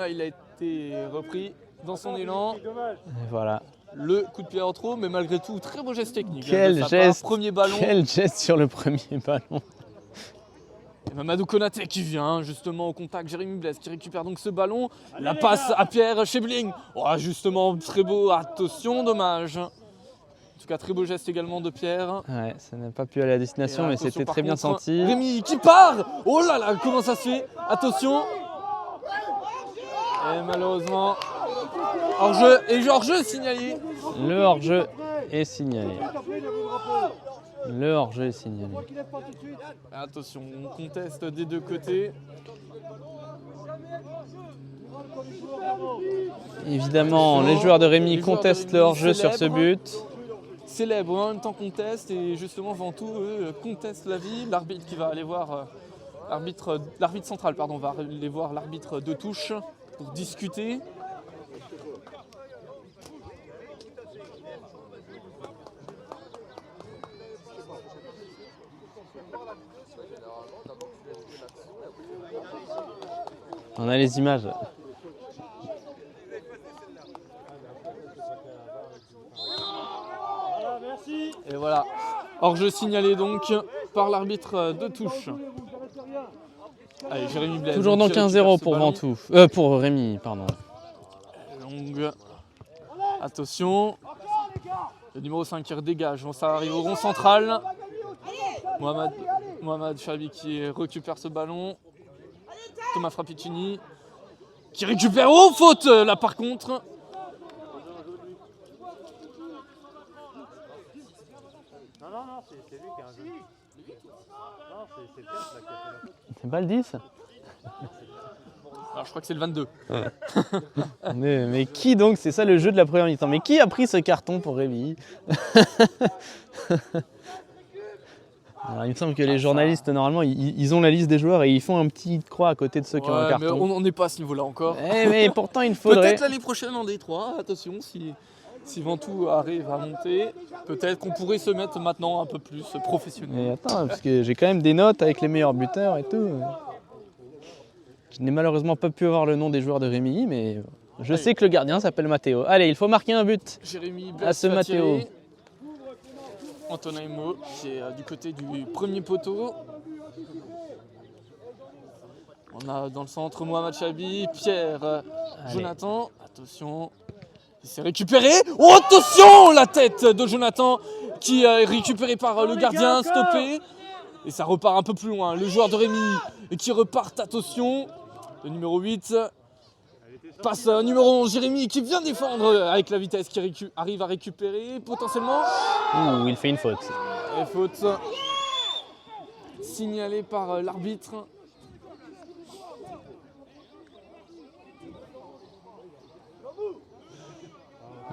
Il a été repris dans son élan. Et voilà. Le coup de pied en trop, mais malgré tout, très beau geste technique. Quel geste! Premier ballon. Quel geste sur le premier ballon! Et Mamadou Konaté qui vient justement au contact, Jérémy Blaise qui récupère donc ce ballon. La passe à Pierre Chebling. Oh, justement, très beau, attention, dommage. En tout cas, très beau geste également de Pierre. Ouais, ça n'a pas pu aller à destination, mais c'était très bien senti. Rémi qui part. Oh là là, comment ça se fait? Attention. Et malheureusement, hors-jeu. Et hors-jeu est signalé. Le hors-jeu est signalé. Le hors-jeu est signalé. Attention, on conteste des deux côtés. Évidemment, les joueurs de Rémi contestent le hors-jeu sur ce but. Célèbre, en même temps conteste, et justement Ventoux, eux, contestent la vie. L'arbitre qui va aller voir, l'arbitre central, pardon, va aller voir l'arbitre de touche pour discuter. On a les images. Et voilà, hors-jeu signalé donc par l'arbitre de touche. Allez, Jérémy Blaise. Toujours donc 1-0 pour Ventoux. Pour Rémi, pardon. Longue. Attention. Le numéro 5 qui redégage. Ça arrive au rond central. Mohamed Chehabi qui récupère ce ballon. Thomas Frappicini qui récupère. Oh, faute là par contre. Non, c'est lui qui a un jeu. Non, c'est Pierre là qui a fait la faute. C'est pas le 10 ? Alors je crois que c'est le 22. Mais qui donc? C'est ça le jeu de la première mi-temps. Mais qui a pris ce carton pour Rémi? Alors, il me semble que les journalistes, normalement, ils ont la liste des joueurs et ils font un petit croix à côté de ceux qui ont un Mais carton. on n'est pas à ce niveau-là encore. Mais pourtant, il faudrait... Peut-être l'année prochaine en D3, attention, si Ventoux arrive à monter, peut-être qu'on pourrait se mettre maintenant un peu plus professionnel. Mais attends, parce que j'ai quand même des notes avec les meilleurs buteurs et tout. Je n'ai malheureusement pas pu avoir le nom des joueurs de Rémi, mais je sais que le gardien s'appelle Matteo. Allez, il faut marquer un but Jérémy à ce Matteo. Antonin Mo qui est du côté du premier poteau. On a dans le centre Mohamed Chehabi, Pierre, Jonathan. Attention, il s'est récupéré. Oh, attention, la tête de Jonathan qui est récupérée par le gardien, stoppé. Et ça repart un peu plus loin. Le joueur de Rémi qui repart, attention. Le numéro 8 passe au numéro 11, Jérémy qui vient défendre avec la vitesse, qui arrive à récupérer potentiellement. Ouh, il fait une faute. Et faute signalée par l'arbitre.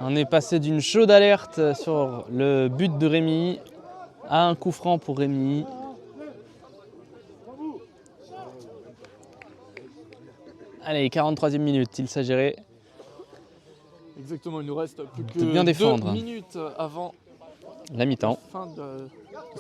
On est passé d'une chaude alerte sur le but de Rémi à un coup franc pour Rémi. Allez, 43e minute, il s'agirait Exactement, il nous reste plus que de bien défendre 2 minutes avant la mi-temps, la fin de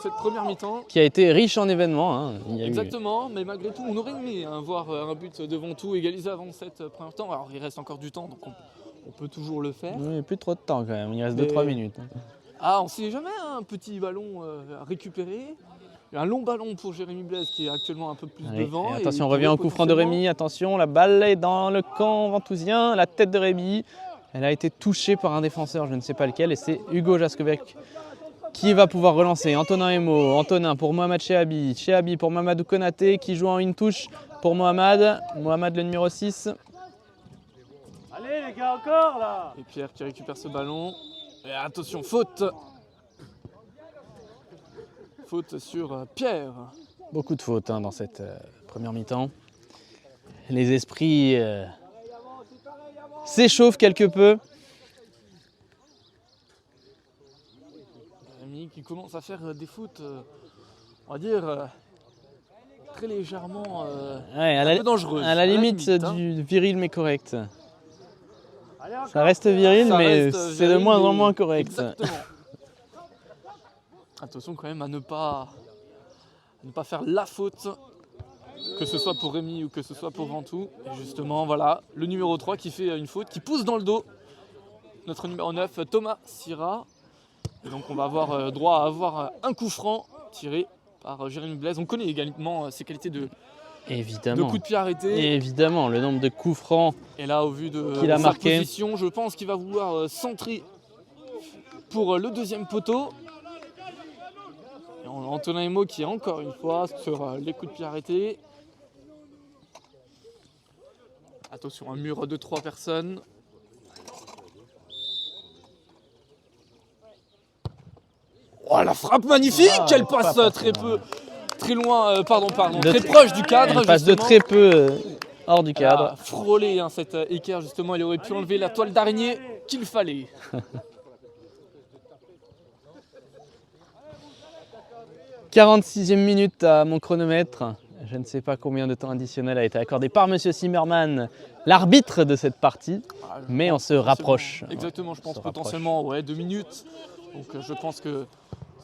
cette première mi-temps. qui a été riche en événements. Hein. Il y a Exactement, mais malgré tout, on aurait aimé voir un but de Ventoux égalisé avant cette première temps. Alors il reste encore du temps, donc on peut toujours le faire. Oui, plus trop de temps quand même, il reste Mais- 2-3 minutes. Ah, on sait jamais, un petit ballon à récupérer. Un long ballon pour Jérémy Blaise qui est actuellement un peu plus Allez, devant. et et attention, on qui revient au coup franc de potentiellement- Rémi. Attention, la balle est dans le camp ventousien. La tête de Rémi, elle a été touchée par un défenseur, je ne sais pas lequel, et c'est Hugo Jaskowiak qui va pouvoir relancer. Antonin Emo, Antonin pour Mohamed Chehabi, Chehabi pour Mamadou Konaté qui joue en une touche pour Mohamed. Mohamed le numéro 6. Allez les gars, encore là. Et Pierre qui récupère ce ballon. Et attention, faute Faute sur Pierre. Beaucoup de fautes dans cette première mi-temps. Les esprits s'échauffent quelque peu. Rémi qui commence à faire des fautes, on va dire, très légèrement Ouais, un peu dangereuses. à la limite hein. du viril mais correct. Allez, encore. Ça reste viril, Ça mais reste c'est de viril, moins en mais- moins correct. Exactement. Attention quand même à ne pas faire la faute, que ce soit pour Rémi ou que ce soit pour Ventoux. Et justement, voilà, le numéro 3 qui fait une faute, qui pousse dans le dos notre numéro 9, Thomas Syrah. Et donc on va avoir droit à avoir un coup franc tiré par Jérémy Blaise. On connaît également ses qualités de Évidemment. coup de pied arrêté. Et évidemment, le nombre de coups francs. Et là, au vu de Qu'il a sa marqué. position, je pense qu'il va vouloir centrer pour le deuxième poteau. Et on a Antonin Emo qui est encore une fois sur les coups de pied arrêtés. Attention, un mur de 3 personnes. Oh, la frappe magnifique! Ah, Elle passe pas très loin, pardon, De très tr- proche du cadre. Elle passe de justement. très peu hors du Elle a cadre. frôlé cet équerre, justement. Il aurait pu enlever la toile d'araignée qu'il fallait. « 46e minute à mon chronomètre. Je ne sais pas combien de temps additionnel a été accordé par Monsieur Zimmermann, l'arbitre de cette partie. Ah, je Mais on pense se rapproche. Exactement, je On pense se rapproche. potentiellement 2 minutes. Donc je pense que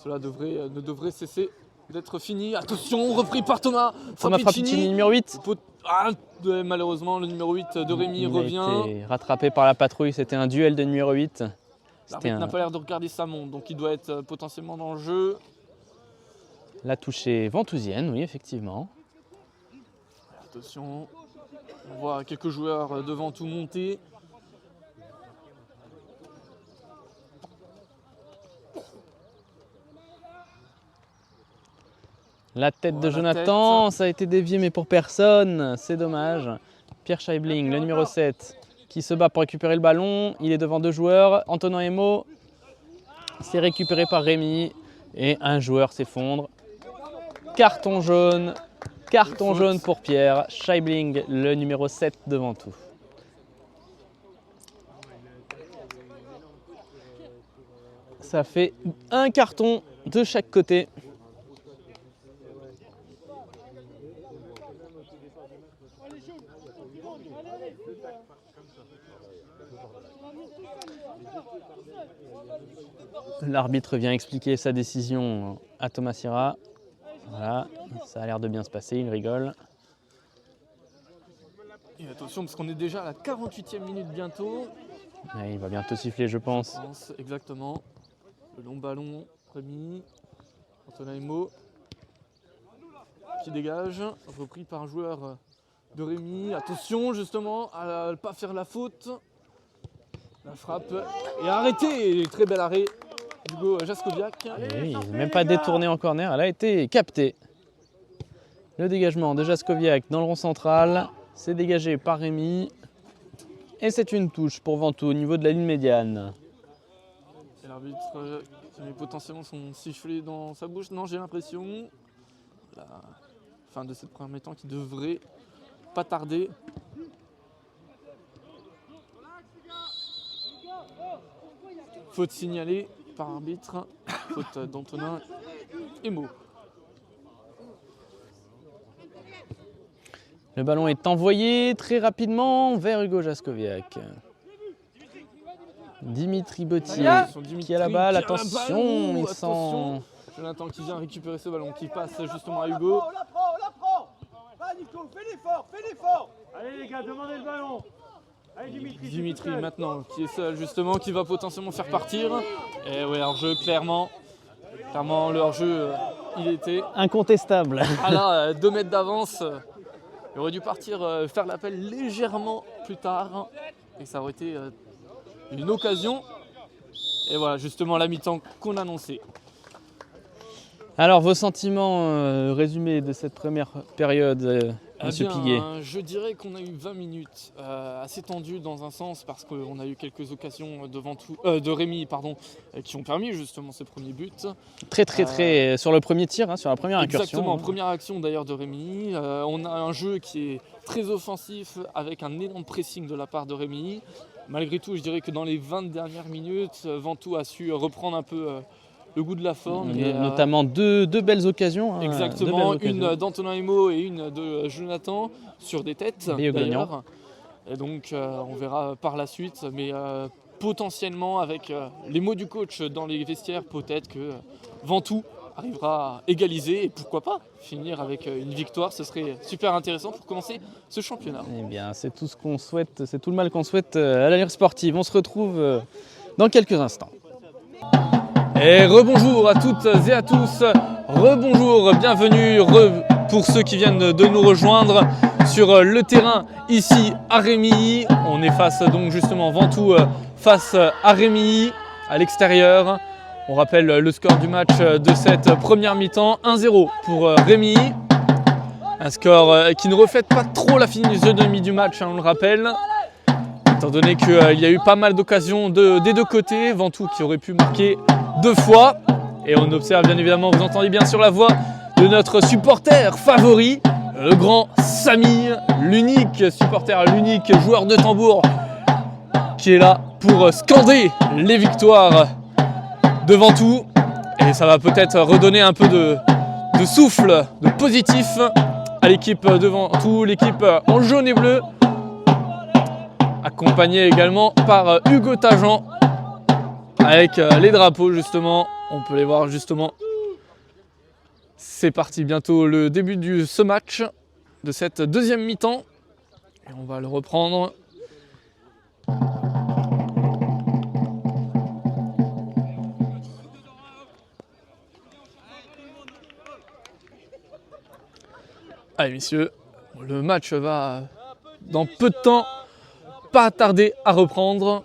cela ne devrait cesser d'être fini. Attention, repris par Thomas Thomas Frappicini, numéro 8. Malheureusement, le numéro 8 de Rémi Il revient. a été rattrapé par la patrouille. C'était un duel de numéro 8. C'était L'arbitre n'a pas l'air de regarder sa montre, donc il doit être potentiellement dans le jeu. la touchée ventousienne, oui, effectivement. Attention, on voit quelques joueurs devant tout monter. La tête de Oh, la Jonathan, ça a été dévié mais pour personne, c'est dommage. Pierre Scheibling, le numéro 7, qui se bat pour récupérer le ballon. Il est devant 2 joueurs. Antonin Emo, c'est récupéré par Rémi et un joueur s'effondre. Carton jaune pour Pierre Scheibling, le numéro 7 devant tout. Ça fait un carton de chaque côté. L'arbitre vient expliquer sa décision à Thomas Syrah. Voilà, ça a l'air de bien se passer, il rigole. Et attention, parce qu'on est déjà à la 48e minute bientôt. Ouais, il va bientôt siffler, je pense. Exactement. Le long ballon, Rémi. Antonin Emo. Qui dégage. Repris par un joueur de Rémi. Attention, justement, à ne pas faire la faute. La frappe est arrêtée. Très bel arrêt d'Hugo Jaskowiak. Et oui, il n'est même pas détourné en corner, elle a été captée. Le dégagement de Jaskowiak dans le rond central. C'est dégagé par Rémi. Et c'est une touche pour Ventoux au niveau de la ligne médiane. Et l'arbitre qui met potentiellement son sifflet dans sa bouche. Non, j'ai l'impression. La fin de cette première mi-temps qui devrait pas tarder. Faute signalée par arbitre. Faute d'Antonin Emo. Le ballon est envoyé très rapidement vers Hugo Jaskowiak. Dimitri Bottier qui a la balle, attention, il sent... Jonathan qui vient récupérer ce ballon, qui passe justement à Hugo. On la prend. Va Nico, fais l'effort. Allez les gars, demandez le ballon. Allez Dimitri. Dimitri maintenant qui est seul justement, qui va potentiellement faire partir. Et ouais, hors-jeu clairement. Clairement le hors-jeu il était. Incontestable. Ah là, 2 mètres d'avance. Il aurait dû partir faire l'appel légèrement plus tard. Et ça aurait été une occasion. Et voilà, justement la mi-temps qu'on annonçait. Alors, vos sentiments résumés de cette première période, Monsieur Piguet? Je dirais qu'on a eu 20 minutes assez tendues dans un sens parce qu'on a eu quelques occasions de Rémi qui ont permis justement ce premier but. Très sur le premier tir, hein, sur la première incursion. Exactement, première action d'ailleurs de Rémi. On a un jeu qui est très offensif avec un énorme pressing de la part de Rémi. Malgré tout, je dirais que dans les 20 dernières minutes, Ventoux a su reprendre un peu le goût de la forme. Notamment deux belles occasions. Hein, exactement, deux belles une occasions. d'Antonin Emo et une de Jonathan sur des têtes d'ailleurs. Et donc on verra par la suite, mais potentiellement avec les mots du coach dans les vestiaires, peut-être que Ventoux arrivera à égaliser et pourquoi pas finir avec une victoire. Ce serait super intéressant pour commencer ce championnat. Eh bien, c'est tout ce qu'on souhaite, c'est tout le mal qu'on souhaite à la Lire Sportive. On se retrouve dans quelques instants. Et rebonjour à toutes et à tous, rebonjour, bienvenue pour ceux qui viennent de nous rejoindre sur le terrain ici à Rémilly. On est face donc justement Ventoux face à Rémilly à l'extérieur. On rappelle le score du match de cette première mi-temps, 1-0 pour Rémilly. Un score qui ne reflète pas trop la physionomie du match, on le rappelle. Étant donné qu'il y a eu pas mal d'occasions des deux côtés, Ventoux qui aurait pu marquer 2 fois. Et on observe bien évidemment, vous entendez bien sur la voix de notre supporter favori, le grand Samy, l'unique supporter, l'unique joueur de tambour qui est là pour scander les victoires de Ventoux. Et ça va peut-être redonner un peu de souffle, de positif à l'équipe de Ventoux, l'équipe en jaune et bleu, accompagné également par Hugo Tajan avec les drapeaux justement, on peut les voir justement. C'est parti, bientôt le début de ce match, de cette deuxième mi-temps, et on va le reprendre. Allez messieurs, le match va dans peu de temps pas tarder à reprendre.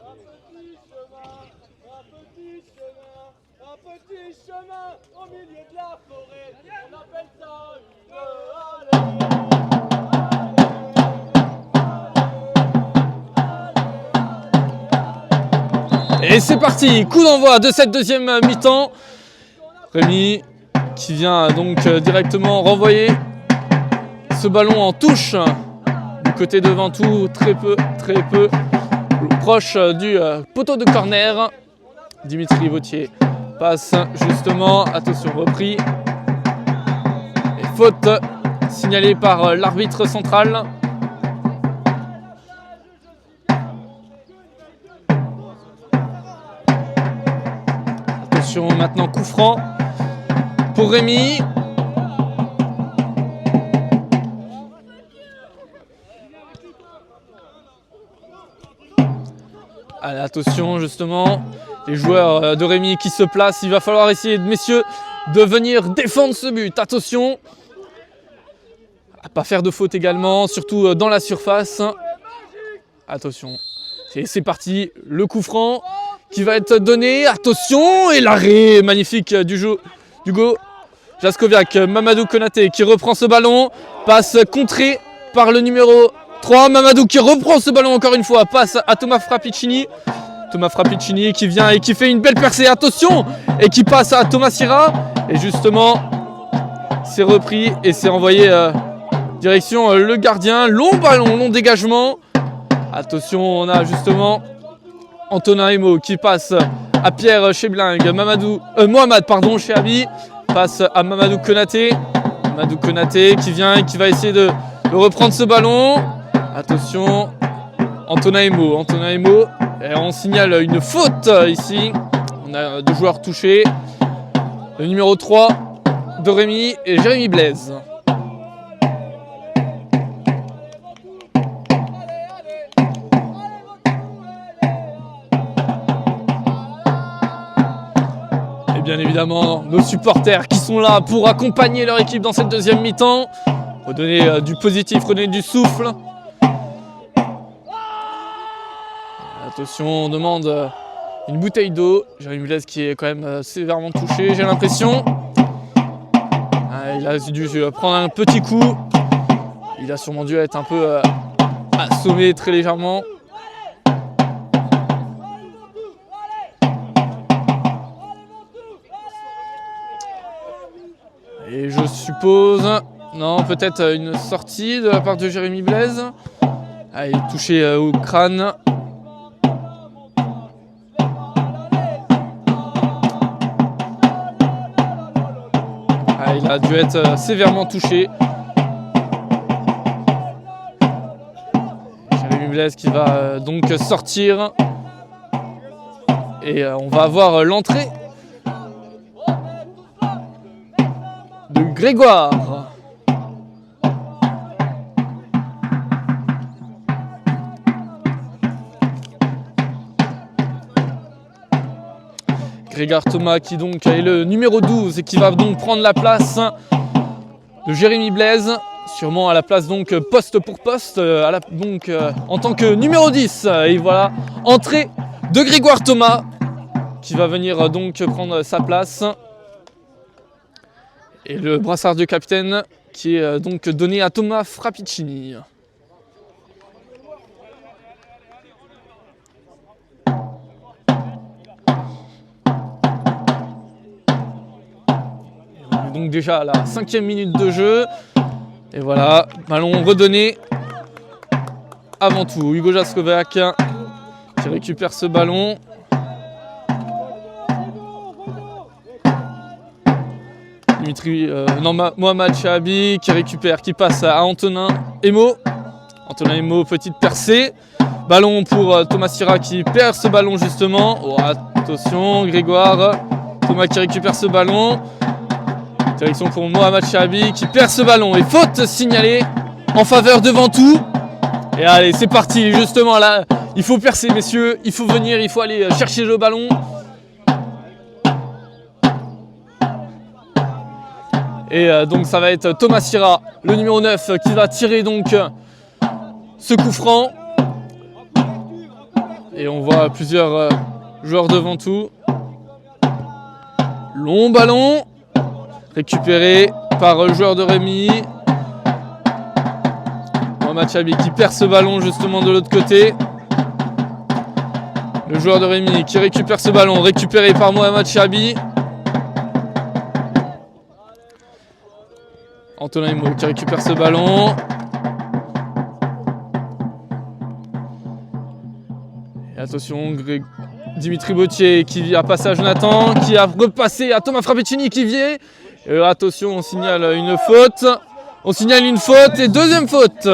Un petit chemin au milieu de la forêt, on appelle ça une Et c'est parti, coup d'envoi de cette deuxième mi-temps. Rémi qui vient donc directement renvoyer ce ballon en touche du côté de Ventoux, très peu proche du poteau de corner. Dimitri Vautier passe justement, attention repris. Et faute signalée par l'arbitre central. Attention maintenant coup franc pour Rémi. Allez, attention justement, les joueurs de Rémi qui se placent, il va falloir essayer, messieurs, de venir défendre ce but. Attention, à pas faire de faute également, surtout dans la surface. Attention, c'est parti, le coup franc qui va être donné. Attention, et l'arrêt magnifique d'Hugo Jaskoviak. Mamadou Konaté qui reprend ce ballon, passe contré par le numéro 3, Mamadou qui reprend ce ballon encore une fois, passe à Thomas Frappicini. Thomas Frappicini qui vient et qui fait une belle percée, attention, et qui passe à Thomas Sira. Et justement, c'est repris et c'est envoyé direction le gardien. Long ballon, long dégagement. Attention, on a justement Antonin Emo qui passe à Pierre Chebling. Mohamed chez Abi, passe à Mamadou Konaté. Mamadou Konaté qui vient et qui va essayer de reprendre ce ballon. Attention, Antonin Emo, et on signale une faute ici. On a 2 joueurs touchés. Le numéro 3 de Rémi et Jérémy Blaise. Et bien évidemment, nos supporters qui sont là pour accompagner leur équipe dans cette deuxième mi-temps. Redonner du positif, redonner du souffle. Attention, on demande une bouteille d'eau. Jérémy Blaise qui est quand même sévèrement touché, j'ai l'impression. il a dû prendre un petit coup. Il a sûrement dû être un peu assommé très légèrement. Et je suppose... Non, peut-être une sortie de la part de Jérémy Blaise. Ah, il est touché au crâne. Ah, il a dû être sévèrement touché. Jérémy Blaise qui va donc sortir. Et on va avoir l'entrée de Grégoire. Grégoire Thomas qui donc est le numéro 12 et qui va donc prendre la place de Jérémy Blaise, sûrement à la place donc poste pour poste, en tant que numéro 10. Et voilà, entrée de Grégoire Thomas qui va venir donc prendre sa place. Et le brassard de capitaine qui est donc donné à Thomas Frappicini. Donc déjà à la 5e minute de jeu. Et voilà, ballon redonné avant tout. Hugo Jaskoviak qui récupère ce ballon. Mohamed Chahabi qui récupère, qui passe à Antonin Emo. Antonin Emo, petite percée. Ballon pour Thomas Sira qui perd ce ballon justement. Oh, attention, Grégoire. Thomas qui récupère ce ballon. Direction pour Mohamed Chahabi qui perd ce ballon. Et faute signalée en faveur de Ventoux. Et allez, c'est parti. Justement là, il faut percer, messieurs. Il faut venir, il faut aller chercher le ballon. Et donc ça va être Thomas Sira, le numéro 9, qui va tirer donc ce coup franc. Et on voit plusieurs joueurs de Ventoux. Long ballon, récupéré par le joueur de Rémy. Mohamed Chahabi qui perd ce ballon justement de l'autre côté. Le joueur de Rémy qui récupère ce ballon, récupéré par Mohamed Chahabi. Antonin Emo qui récupère ce ballon. Et attention, Dimitri Bautier qui a passé à Jonathan, qui a repassé à Thomas Frappicini qui vient. Et attention, on signale une faute. On signale une faute et deuxième faute.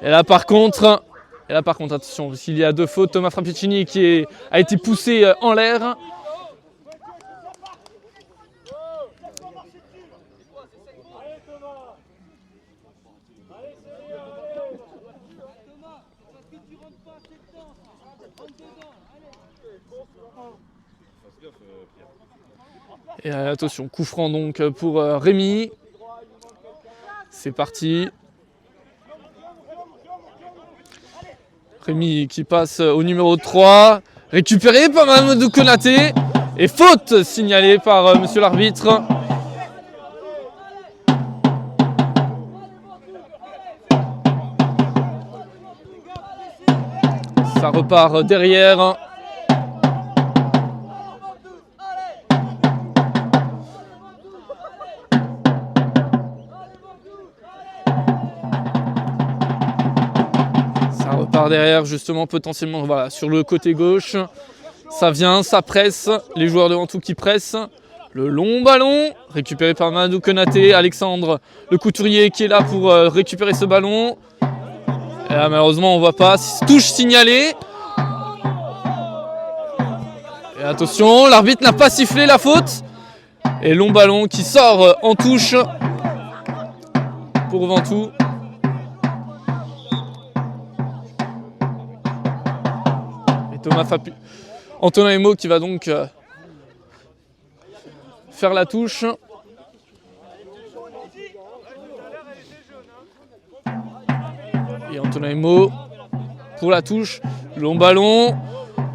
Et là par contre, attention, parce qu'il y a deux fautes. Thomas Frappicini qui a été poussé en l'air. Et attention, coup franc donc pour Rémy. C'est parti. Rémy qui passe au numéro 3. Récupéré par Mamadou Konaté. Et faute signalée par monsieur l'arbitre. Ça repart derrière. Par derrière justement potentiellement voilà, sur le côté gauche, ça vient, ça presse, les joueurs de Ventoux qui pressent, le long ballon récupéré par Mamadou Konaté, Alexandre le couturier qui est là pour récupérer ce ballon. Et là, malheureusement on voit pas, touche signalée. Et attention, l'arbitre n'a pas sifflé la faute. Et long ballon qui sort en touche pour Ventoux. Antonin Emo qui va donc faire la touche. Et Antonin Emo pour la touche. Long ballon.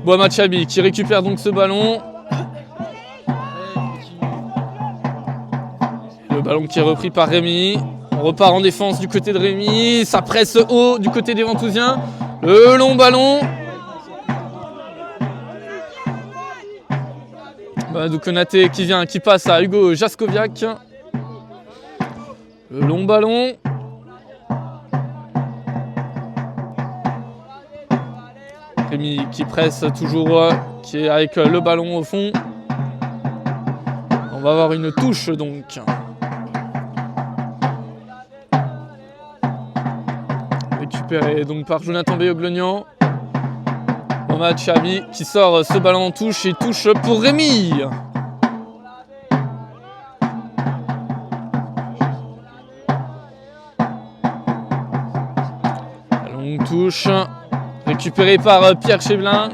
Mohamed Chahabi qui récupère donc ce ballon. Ballon qui est repris par Rémi. On repart en défense du côté de Rémi. Ça presse haut du côté des Ventousiens. Le long ballon. Mamadou Konaté qui passe à Hugo Jaskowiak. Le long ballon. Rémi qui presse toujours, qui est avec le ballon au fond. On va avoir une touche donc. Récupéré donc par Jonathan Béoglognan. Mohamed Chabi qui sort ce ballon en touche et touche pour Rémi. La longue touche récupérée par Pierre Cheblin.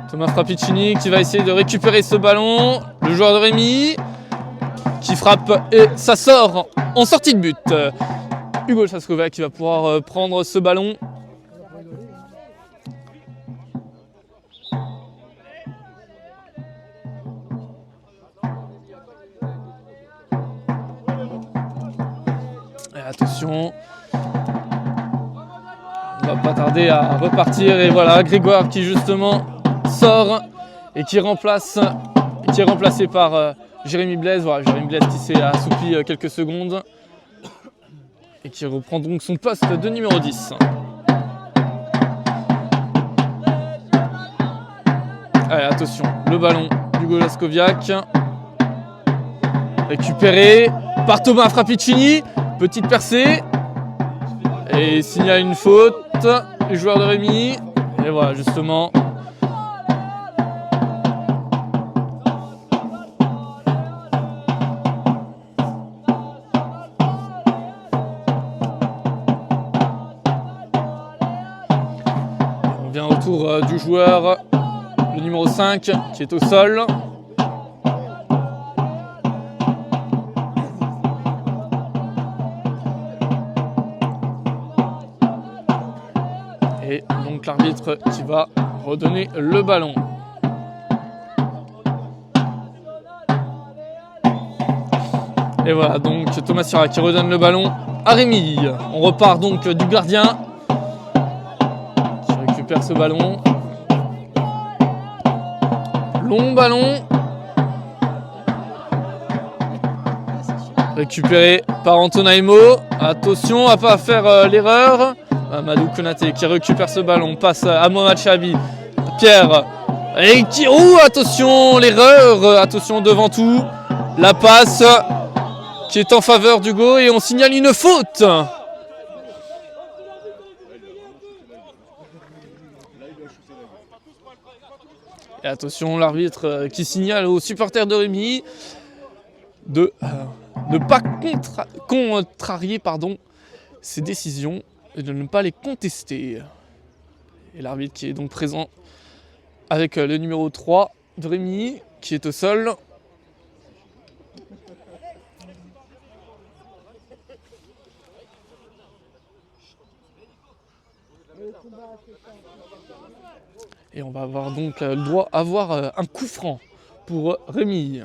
Thomas Frappicini qui va essayer de récupérer ce ballon. Le joueur de Rémi qui frappe et ça sort en sortie de but. Hugo Jaskowiak qui va pouvoir prendre ce ballon. Et attention, on va pas tarder à repartir et voilà Grégoire qui justement sort et qui est remplacé par Jérémy Blaise. Voilà, Jérémy Blaise qui s'est assoupi quelques secondes et qui reprend donc son poste de numéro 10. Allez, attention, le ballon d'Hugo Jaskowiak. Récupéré par Thomas Frappicini. Petite percée. Et il signale une faute. Les joueurs de Rémi. Et voilà, justement. On vient autour du joueur, le numéro 5, qui est au sol. Et donc l'arbitre qui va redonner le ballon. Et voilà donc Thomas Sira qui redonne le ballon à Rémi. On repart donc du gardien qui récupère ce ballon. Long ballon. Récupéré par Antonaimo. Attention à ne pas faire l'erreur. Mamadou Konaté qui récupère ce ballon, passe à Mohamed Chabi, Pierre, et qui... Oh, attention, l'erreur, attention devant tout, la passe qui est en faveur d'Hugo et on signale une faute. Et attention, l'arbitre qui signale aux supporters de Rémi de ne pas contrarier ces décisions et de ne pas les contester. Et l'arbitre qui est donc présent avec le numéro 3 de Rémi qui est au sol. Et on va avoir donc le droit à avoir un coup franc pour Rémi.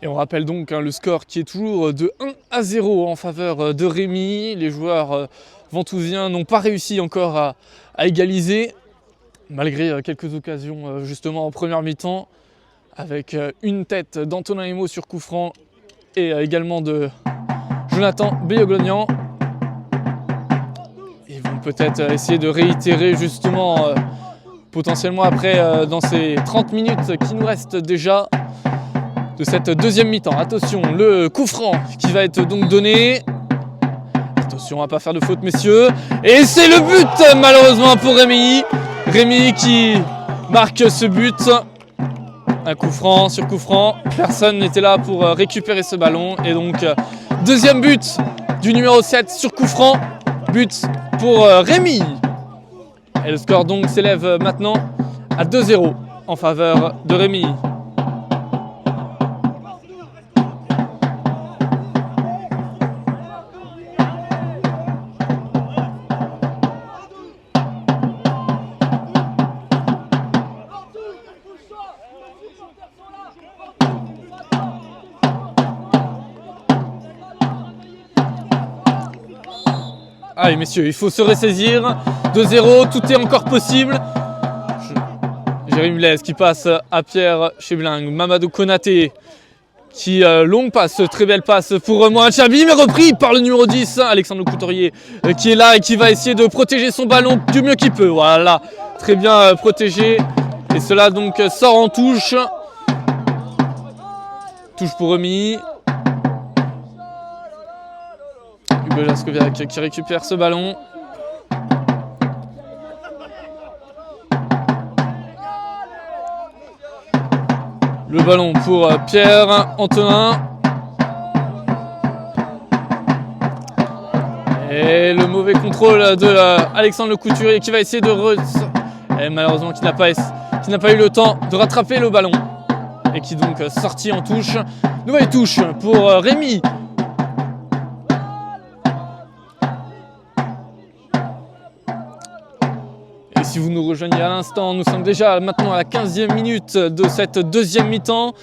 Et on rappelle donc le score qui est toujours de 1-0 en faveur de Rémi. Les joueurs ventousiens n'ont pas réussi encore à égaliser, malgré quelques occasions justement en première mi-temps, avec une tête d'Antonaimo sur coup franc et également de Jonathan Béoglognan. Ils vont peut-être essayer de réitérer justement potentiellement après dans ces 30 minutes qui nous restent déjà de cette deuxième mi-temps. Attention, le coup franc qui va être donc donné. Attention à ne pas faire de faute, messieurs. Et c'est le but malheureusement pour Rémi. Rémi qui marque ce but. Un coup franc sur coup franc. Personne n'était là pour récupérer ce ballon. Et donc deuxième but du numéro 7 sur coup franc. But pour Rémi. Et le score donc s'élève maintenant à 2-0 en faveur de Rémi. Allez messieurs, il faut se ressaisir. 2-0, tout est encore possible. Jérémy Blaise qui passe à Pierre Chebling. Mamadou Konaté qui longue passe, très belle passe pour Mohamed Chabi, mais repris par le numéro 10, Alexandre Couturier, qui est là et qui va essayer de protéger son ballon du mieux qu'il peut. Voilà, très bien protégé. Et cela donc sort en touche. Touche pour Rémi. Hugo Jaskoviak qui récupère ce ballon. Le ballon pour Pierre Antonin. Et le mauvais contrôle de Alexandre Le Couturier qui va essayer de... Et malheureusement qui n'a pas eu le temps de rattraper le ballon. Et qui donc sorti en touche. Nouvelle touche pour Rémi. Et si vous nous rejoignez à l'instant, nous sommes déjà maintenant à la 15e minute de cette deuxième mi-temps.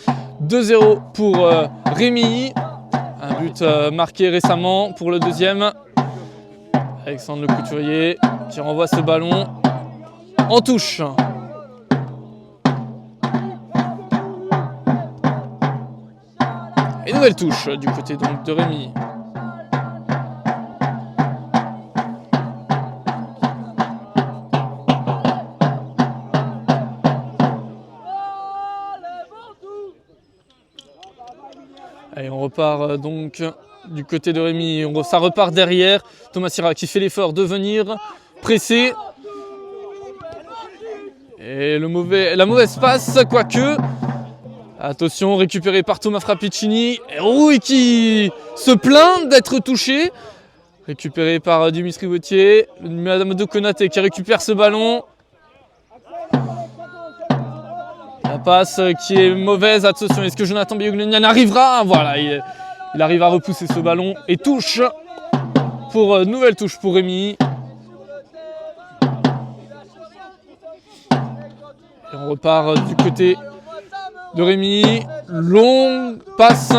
2-0 pour Rémi. Un but marqué récemment pour le deuxième. Alexandre Le Couturier qui renvoie ce ballon en touche. Et nouvelle touche du côté donc de Rémi. Allez, on repart donc du côté de Rémi. Ça repart derrière. Thomas Sira qui fait l'effort de venir presser. Et la mauvaise passe, quoique. Attention, récupéré par Thomas Frappicini. Et qui se plaint d'être touché. Récupéré par Dimitri Gauthier. Mamadou Konaté qui récupère ce ballon. La passe qui est mauvaise. Attention, est-ce que Jonathan Bioglenian arrivera? Voilà, il arrive à repousser ce ballon. Et touche pour nouvelle touche pour Rémi. Et on repart du côté de Rémi. Longue passe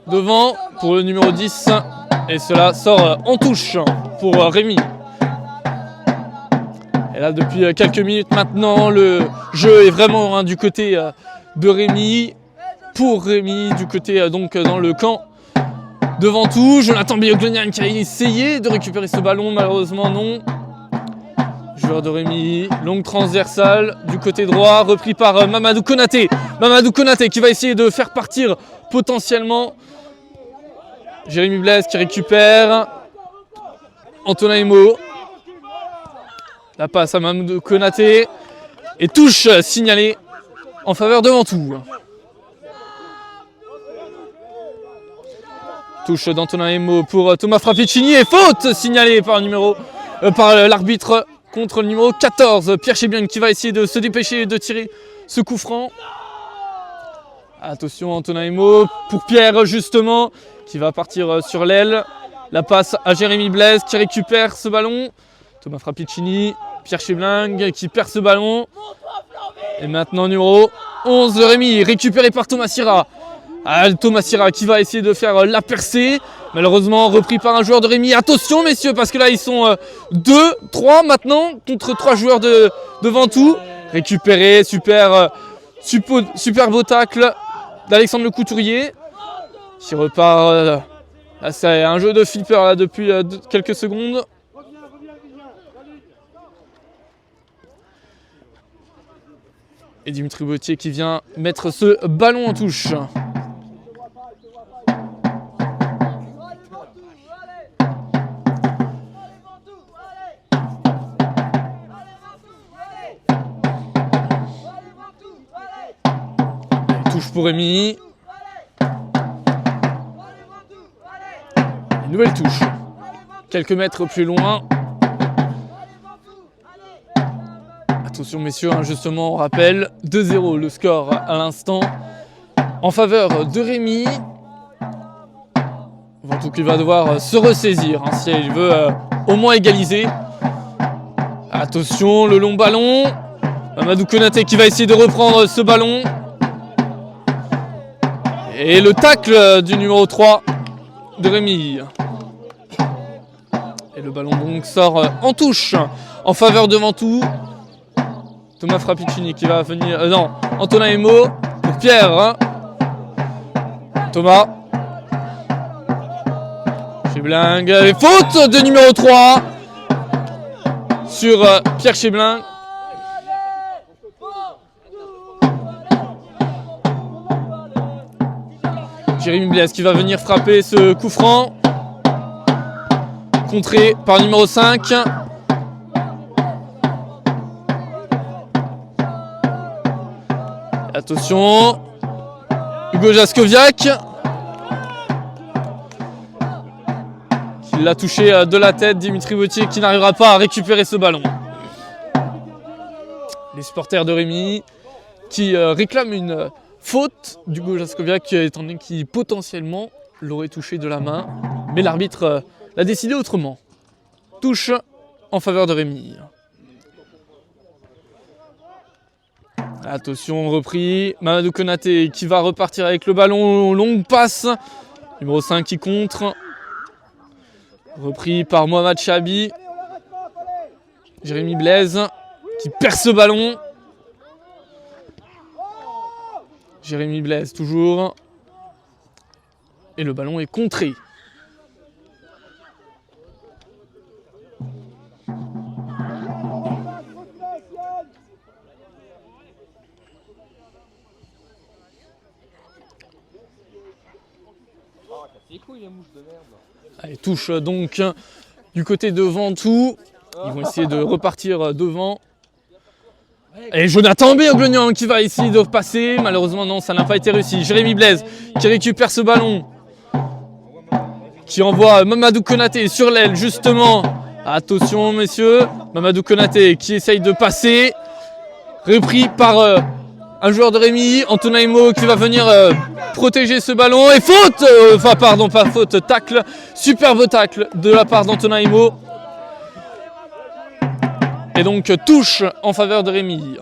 devant pour le numéro 10. Et cela sort en touche pour Rémi. Et là, depuis quelques minutes maintenant, le jeu est vraiment du côté de Rémi. Pour Rémi, du côté donc dans le camp de Ventoux. Jonathan Bioglenian qui a essayé de récupérer ce ballon, malheureusement non. Joueur de Rémi, longue transversale du côté droit, repris par Mamadou Konaté. Mamadou Konaté qui va essayer de faire partir potentiellement Jérémy Blaise qui récupère. Antonin Emo. La passe à Mamadou Konaté. Et touche signalée en faveur de Ventoux. Touche d'Antonin Emo pour Thomas Frappicini. Et faute signalée par l'arbitre contre le numéro 14, Pierre Chebling qui va essayer de se dépêcher de tirer ce coup franc. Attention, Antonin Emo pour Pierre justement, qui va partir sur l'aile. La passe à Jérémy Blaise qui récupère ce ballon. Thomas Frappicini, Pierre Chebling qui perd ce ballon. Et maintenant numéro 11, Rémi, récupéré par Thomas Sira. Thomas Sira qui va essayer de faire la percée. Malheureusement repris par un joueur de Rémi. Attention messieurs, parce que là ils sont 2-3 maintenant contre 3 joueurs de Ventoux. Récupéré, super beau tacle d'Alexandre Le Couturier. Qui repart. Là c'est un jeu de flipper là, depuis quelques secondes. Et Dimitri Gauthier qui vient mettre ce ballon en touche. Touche pour Rémi. Une nouvelle touche. Quelques mètres plus loin. Attention messieurs, hein, justement on rappelle 2-0 le score à l'instant en faveur de Rémi. Ventoux qui va devoir se ressaisir hein, si il veut au moins égaliser. Attention, le long ballon. Mamadou Konaté qui va essayer de reprendre ce ballon. Et le tacle du numéro 3 de Rémi. Et le ballon donc sort en touche en faveur de Ventoux. Thomas Frappicini qui va venir... non, Antonin Emo pour Pierre. Hein. Thomas. Chebling. Et faute de numéro 3 sur Pierre Chebling. Jérémy Blaise qui va venir frapper ce coup franc. Contré par numéro 5. Attention. Hugo Jaskowiak. Qui l'a touché de la tête. Dimitri Vautier qui n'arrivera pas à récupérer ce ballon. Les supporters de Rémi qui réclament une faute d'Hugo Jaskowiak étant donné qu'il potentiellement l'aurait touché de la main. Mais l'arbitre l'a décidé autrement. Touche en faveur de Rémi. Attention, repris. Mamadou Konaté qui va repartir avec le ballon. Longue passe. Numéro 5 qui contre. Repris par Mohamed Chabi. Jérémy Blaise qui perd ce ballon. Jérémy Blaise toujours. Et le ballon est contré. Allez, touche donc du côté de Ventoux. Ils vont essayer de repartir devant. Et Jonathan Béoglognan qui va essayer de repasser. Malheureusement, non, ça n'a pas été réussi. Jérémy Blaise qui récupère ce ballon. Qui envoie Mamadou Konaté sur l'aile, justement. Attention, messieurs. Mamadou Konaté qui essaye de passer. Repris par un joueur de Rémi. Antonin Emo qui va venir protéger ce ballon. Et faute enfin, pardon, pas faute, tacle. Superbe tacle de la part d'Antonin Emo. Et donc touche en faveur de Rémi.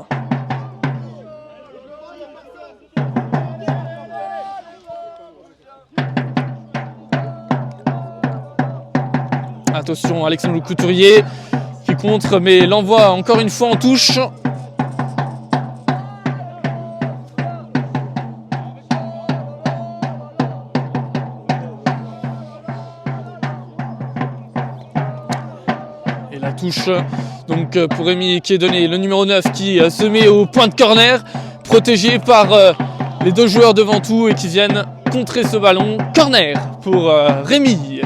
Attention, Alexandre Couturier qui contre, mais l'envoie encore une fois en touche. Et la touche donc pour Rémi qui est donné, le numéro 9 qui se met au point de corner, protégé par les deux joueurs de Ventoux et qui viennent contrer ce ballon. Corner pour Rémi.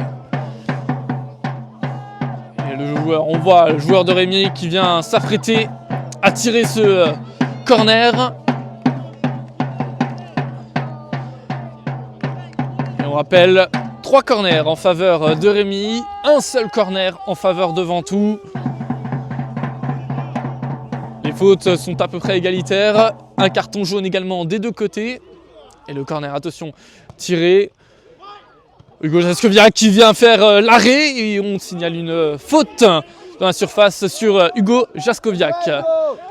Et le joueur, on voit le joueur de Rémi qui vient s'apprêter à tirer ce corner. Et on rappelle 3 corners en faveur de Rémi, un seul corner en faveur de Ventoux. Les fautes sont à peu près égalitaires. Un carton jaune également des deux côtés. Et le corner, attention, tiré. Hugo Jaskowiak qui vient faire l'arrêt. Et on signale une faute dans la surface sur Hugo Jaskowiak.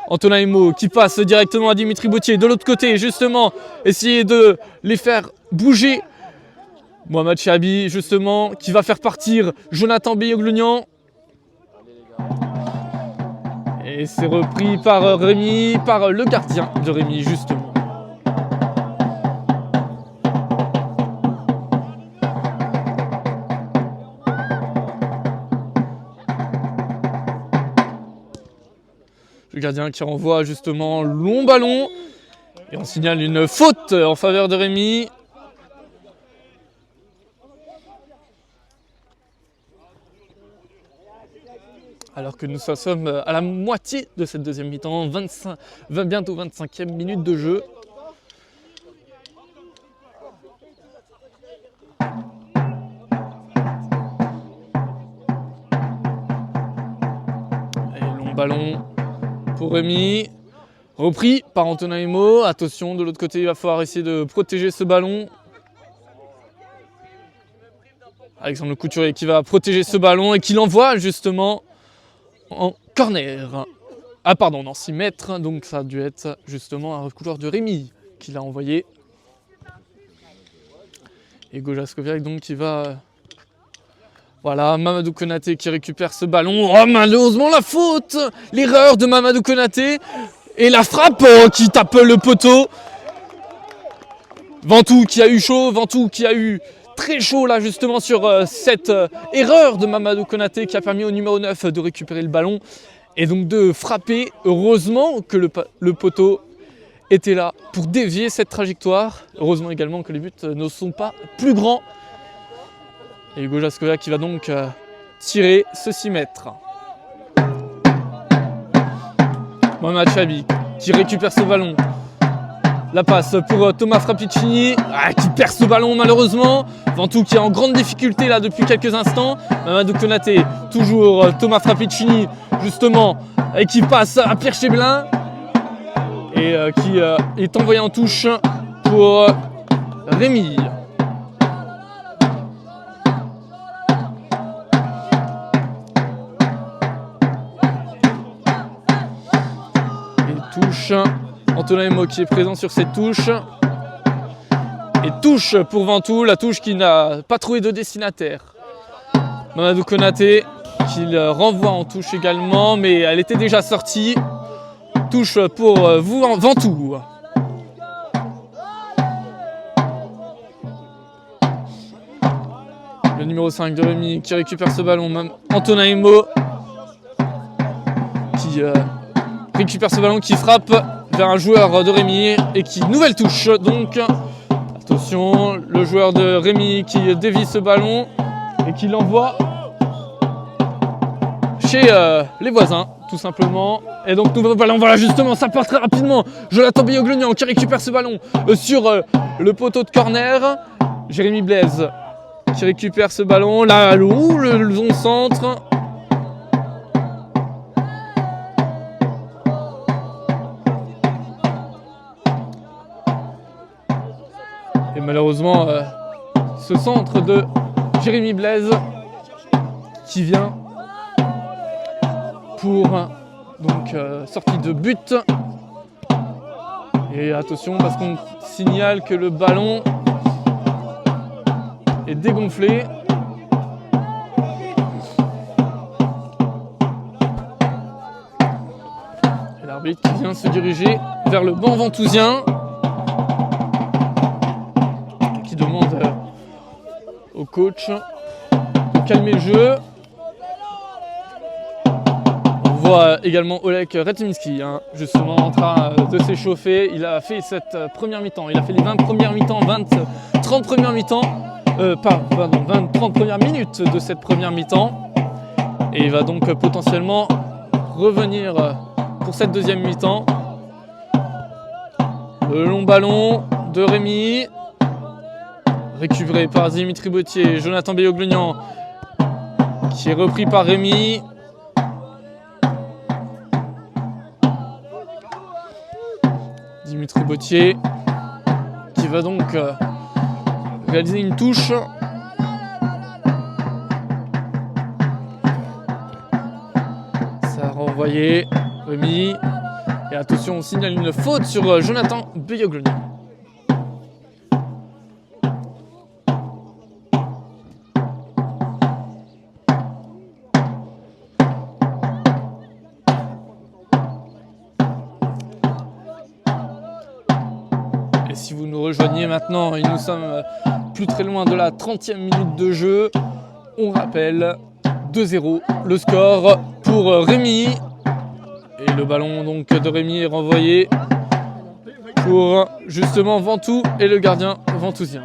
Antonin Emo qui passe directement à Dimitri Vautier. De l'autre côté, justement, essayer de les faire bouger. Mohamed Chabi, justement, qui va faire partir Jonathan Béoglognan. Et c'est repris par Rémi, par le gardien de Rémi, justement. Le gardien qui renvoie justement long ballon. Et on signale une faute en faveur de Rémi. Alors que nous sommes à la moitié de cette deuxième mi-temps, bientôt 25e minute de jeu. Et long ballon pour Rémi. Repris par Antonin Emo. Attention, de l'autre côté, il va falloir essayer de protéger ce ballon. Alexandre Couturier qui va protéger ce ballon et qui l'envoie justement en corner. Ah pardon, dans 6 mètres. Donc ça a dû être justement un recouvreur de Rémi qui l'a envoyé. Et Hugo Jaskowiak donc qui va... Voilà, Mamadou Konaté qui récupère ce ballon. Oh, malheureusement la faute, l'erreur de Mamadou Konaté. Et la frappe qui tape le poteau. Ventoux qui a eu chaud, Ventoux qui a eu très chaud là justement sur cette erreur de Mamadou Konaté qui a permis au numéro 9 de récupérer le ballon. Et donc de frapper. Heureusement que le poteau était là pour dévier cette trajectoire. Heureusement également que les buts ne sont pas plus grands. Et Hugo Jaskowiak qui va donc tirer ce 6 mètres. Mohamed Chabi qui récupère ce ballon. La passe pour Thomas Frappicini qui perd ce ballon malheureusement. Ventoux qui est en grande difficulté là depuis quelques instants. Mamadou Konaté, toujours Thomas Frappicini justement et qui passe à Pierre Cheblin. Et qui est envoyé en touche pour Rémi. Touche, Antonin Emo qui est présent sur cette touche. Et touche pour Ventoux, la touche qui n'a pas trouvé de destinataire. Mamadou Konaté qui le renvoie en touche également, mais elle était déjà sortie. Touche pour Ventoux. Le numéro 5 de Rémi qui récupère ce ballon. Antonin Emo qui récupère ce ballon, qui frappe vers un joueur de Rémi et qui nouvelle touche. Donc attention, le joueur de Rémi qui dévie ce ballon et qui l'envoie chez les voisins tout simplement. Et donc nouveau ballon, voilà justement ça part très rapidement. Jonathan Bioglognan qui récupère ce ballon sur le poteau de corner. Jérémy Blaise qui récupère ce ballon là où le zone centre. Et malheureusement ce centre de Jérémy Blaise qui vient pour donc sortie de but. Et attention parce qu'on signale que le ballon est dégonflé. Et l'arbitre qui vient se diriger vers le banc ventousien qui demande au coach de calmer le jeu. On voit également Oleg Retminski justement en train de s'échauffer. Il a fait cette première mi-temps, il a fait les 20 premières mi-temps, 30 premières mi-temps, 30 premières minutes de cette première mi-temps. Et il va donc potentiellement revenir pour cette deuxième mi-temps. Le long ballon de Rémi, récupéré par Dimitri Bottier, Jonathan Bioglognan qui est repris par Rémi. Dimitri Bottier qui va donc réaliser une touche. Ça a renvoyé Rémi. Et attention, on signale une faute sur Jonathan Bioglognan. Et si vous nous rejoignez maintenant, et nous sommes plus très loin de la 30e minute de jeu, on rappelle 2-0 le score pour Rémi. Et le ballon donc de Rémi est renvoyé pour justement Ventoux et le gardien ventousien.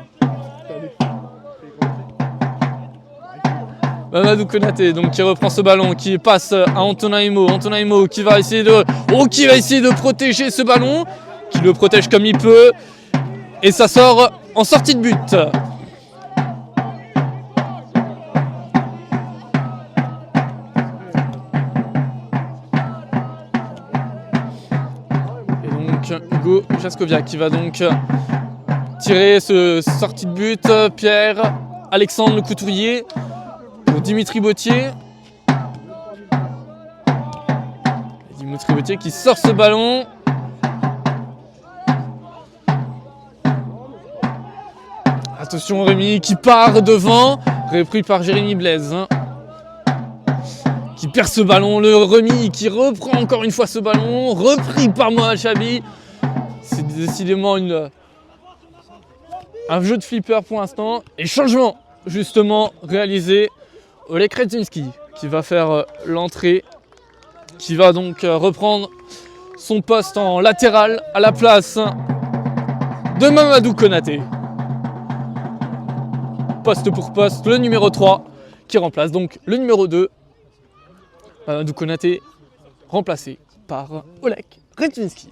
Mamadou Konaté donc qui reprend ce ballon, qui passe à Antonin Emo. Antonin Emo qui va essayer de protéger ce ballon, qui le protège comme il peut. Et ça sort en sortie de but. Hugo Jaskoviak qui va donc tirer ce sortie de but. Pierre, Alexandre le couturier pour Dimitri Bautier. Dimitri Bautier qui sort ce ballon. Attention, Rémi qui part devant, repris par Jérémy Blaise. Qui perd ce ballon, le Rémi qui reprend encore une fois ce ballon, repris par Mohamed Chabi. C'est décidément un jeu de flipper pour l'instant. Et changement justement réalisé. Oleg Redzinski qui va faire l'entrée, qui va donc reprendre son poste en latéral à la place de Mamadou Konaté. Poste pour poste, le numéro 3 qui remplace donc le numéro 2. Mamadou Konaté remplacé par Oleg Redzinski.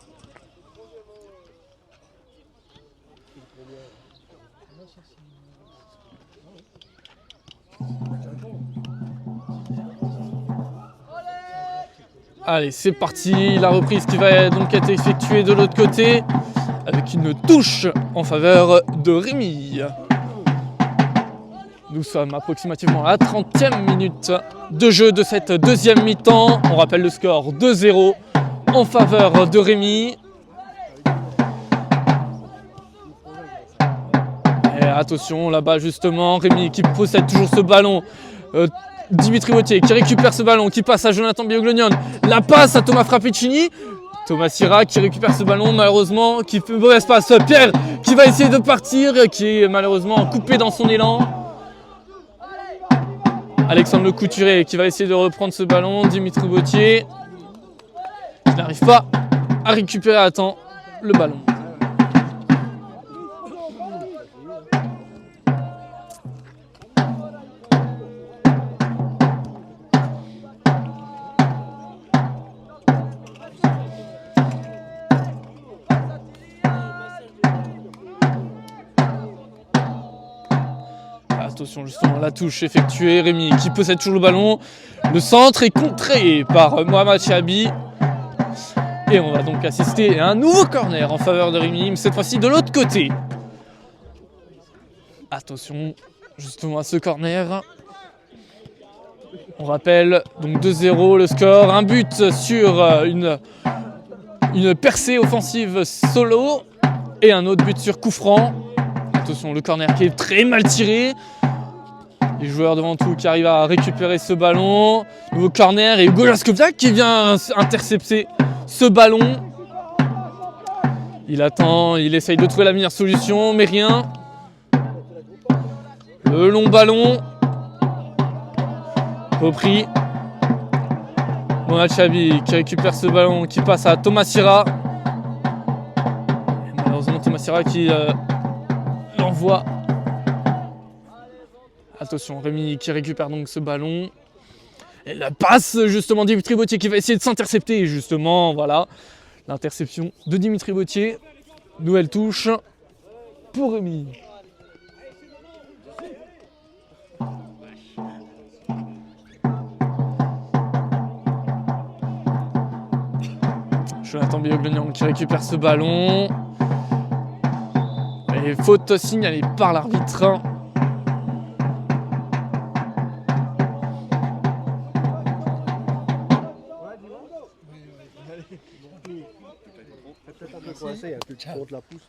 Allez, c'est parti, la reprise qui va donc être effectuée de l'autre côté avec une touche en faveur de Rémi. Nous sommes approximativement à la 30e minute de jeu de cette deuxième mi-temps. On rappelle le score 2-0 en faveur de Rémi. Et attention là-bas justement, Rémi qui possède toujours ce ballon. Dimitri Bautier qui récupère ce ballon, qui passe à Jonathan Bioglonion. La passe à Thomas Frappicini. Thomas Sira qui récupère ce ballon malheureusement, qui fait mauvais espace. Pierre qui va essayer de partir, qui est malheureusement coupé dans son élan. Alexandre Le Couturier qui va essayer de reprendre ce ballon. Dimitri Bautier qui n'arrive pas à récupérer à temps le ballon. Attention justement, la touche effectuée, Rémi qui possède toujours le ballon. Le centre est contré par Mohamed Chabi. Et on va donc assister à un nouveau corner en faveur de Rémi, mais cette fois-ci de l'autre côté. Attention justement à ce corner. On rappelle donc 2-0 le score, un but sur une percée offensive solo et un autre but sur coup franc. Attention, le corner qui est très mal tiré. Les joueurs devant tout qui arrivent à récupérer ce ballon. Nouveau corner et Hugo Jaskoviak qui vient intercepter ce ballon. Il attend, il essaye de trouver la meilleure solution, mais rien. Le long ballon. Repris. Mohamed Chabi qui récupère ce ballon, qui passe à Thomas Sira. Et malheureusement, Thomas Sira qui l'envoie. Attention, Rémi qui récupère donc ce ballon. Et la passe justement Dimitri Bautier qui va essayer de s'intercepter. Et justement, voilà, l'interception de Dimitri Bautier. Nouvelle touche pour Rémi. Jonathan Bioglonian qui récupère ce ballon. Et faute signalée par l'arbitre. Il y a un peu de contre la pousse.